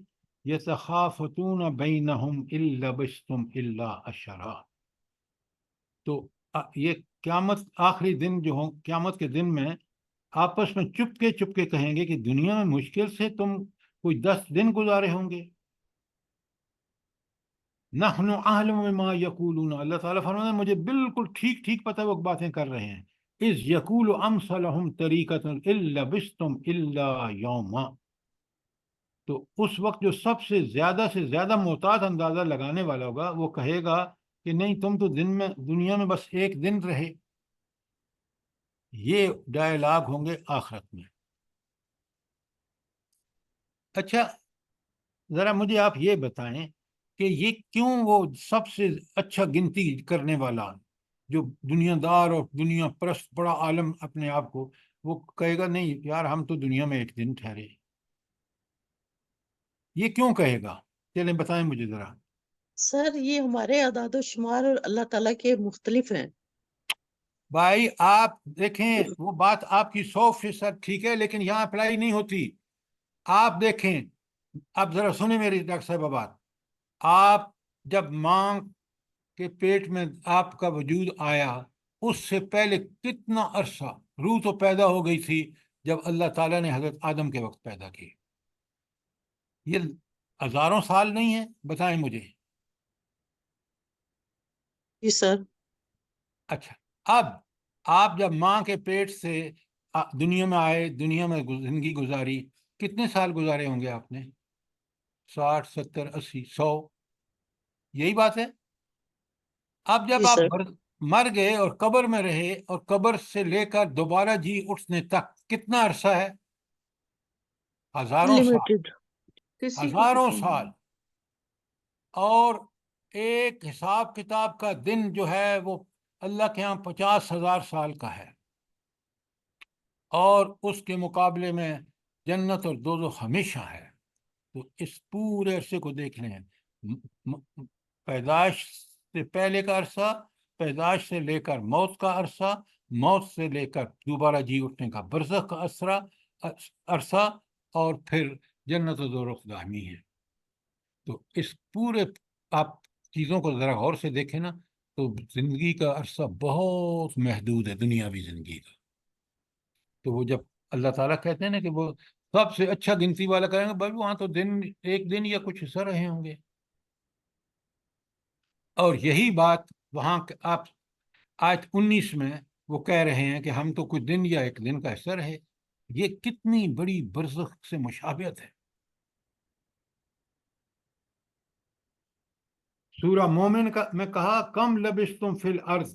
یتخافتون بینہم ان لبستم الا عشرا. تو یہ قیامت آخری دن جو ہوں، قیامت کے دن میں آپس میں چپکے چپکے کہیں گے کہ دنیا میں مشکل سے تم کوئی 10 دن گزارے ہوں گے. نحن اعلم بما یقولون، اللہ تعالیٰ فرماتے ہیں مجھے بالکل ٹھیک ٹھیک پتہ وہ باتیں کر رہے ہیں. اذ یقول امثلہم طریقۃ ان لبستم الا یوما. تو اس وقت جو سب سے زیادہ محتاط اندازہ لگانے والا ہوگا وہ کہے گا کہ نہیں تم تو دنیا میں بس ایک دن رہے. یہ ڈائلاگ ہوں گے آخرت میں. اچھا ذرا مجھے آپ یہ بتائیں کہ یہ کیوں وہ سب سے اچھا گنتی کرنے والا جو دنیا دار اور دنیا پرست بڑا عالم اپنے آپ کو، وہ کہے گا نہیں یار ہم تو دنیا میں ایک دن ٹھہرے؟ یہ کیوں کہے گا؟ چلیں بتائیں مجھے ذرا. سر یہ ہمارے اعداد و شمار اور اللہ تعالیٰ کے مختلف ہیں. بھائی آپ دیکھیں وہ بات آپ کی 100% ٹھیک ہے، لیکن یہاں اپلائی نہیں ہوتی. آپ دیکھیں، اب ذرا سنیں میری ڈاکٹر صاحب بات. آپ جب ماں کے پیٹ میں آپ کا وجود آیا، اس سے پہلے کتنا عرصہ روح تو پیدا ہو گئی تھی جب اللہ تعالیٰ نے حضرت آدم کے وقت پیدا کی. یہ ہزاروں سال نہیں ہے؟ بتائیں مجھے. جی سر. اچھا اب آپ جب ماں کے پیٹ سے دنیا میں آئے، دنیا میں زندگی گزاری، کتنے سال گزارے ہوں گے آپ نے؟ 60 70 80 100، یہی بات ہے. اب جب جی آپ سر. مر گئے اور قبر میں رہے، اور قبر سے لے کر دوبارہ جی اٹھنے تک کتنا عرصہ ہے؟ ہزاروں سال. لمیٹڈ. کسی کو ہزاروں پتہ سال. نہیں. اور ایک حساب کتاب کا دن جو ہے وہ اللہ کے ہاں 50,000 سال کا ہے، اور اس کے مقابلے میں جنت اور دوزخ ہمیشہ ہے. تو اس پورے عرصے کو دیکھ لیں، پیدائش سے پہلے کا عرصہ، پیدائش سے لے کر موت کا عرصہ، موت سے لے کر دوبارہ جی اٹھنے کا برزخ کا عرصہ، اور پھر جنت و دوزخ دائمی ہے. تو اس پورے آپ چیزوں کو ذرا غور سے دیکھیں نا، تو زندگی کا عرصہ بہت محدود ہے دنیاوی زندگی کا. تو وہ جب اللہ تعالیٰ کہتے ہیں نا کہ وہ سب سے اچھا گنتی والا کریں گے، بھائی وہاں تو ایک دن یا کچھ حصہ رہے ہوں گے. اور یہی بات وہاں آپ آیت 19 میں وہ کہہ رہے ہیں کہ ہم تو کچھ دن یا ایک دن کا حصہ رہے. یہ کتنی بڑی برزخ سے مشابہت ہے. سورہ مومن میں کہا کم لبستم فی الارض،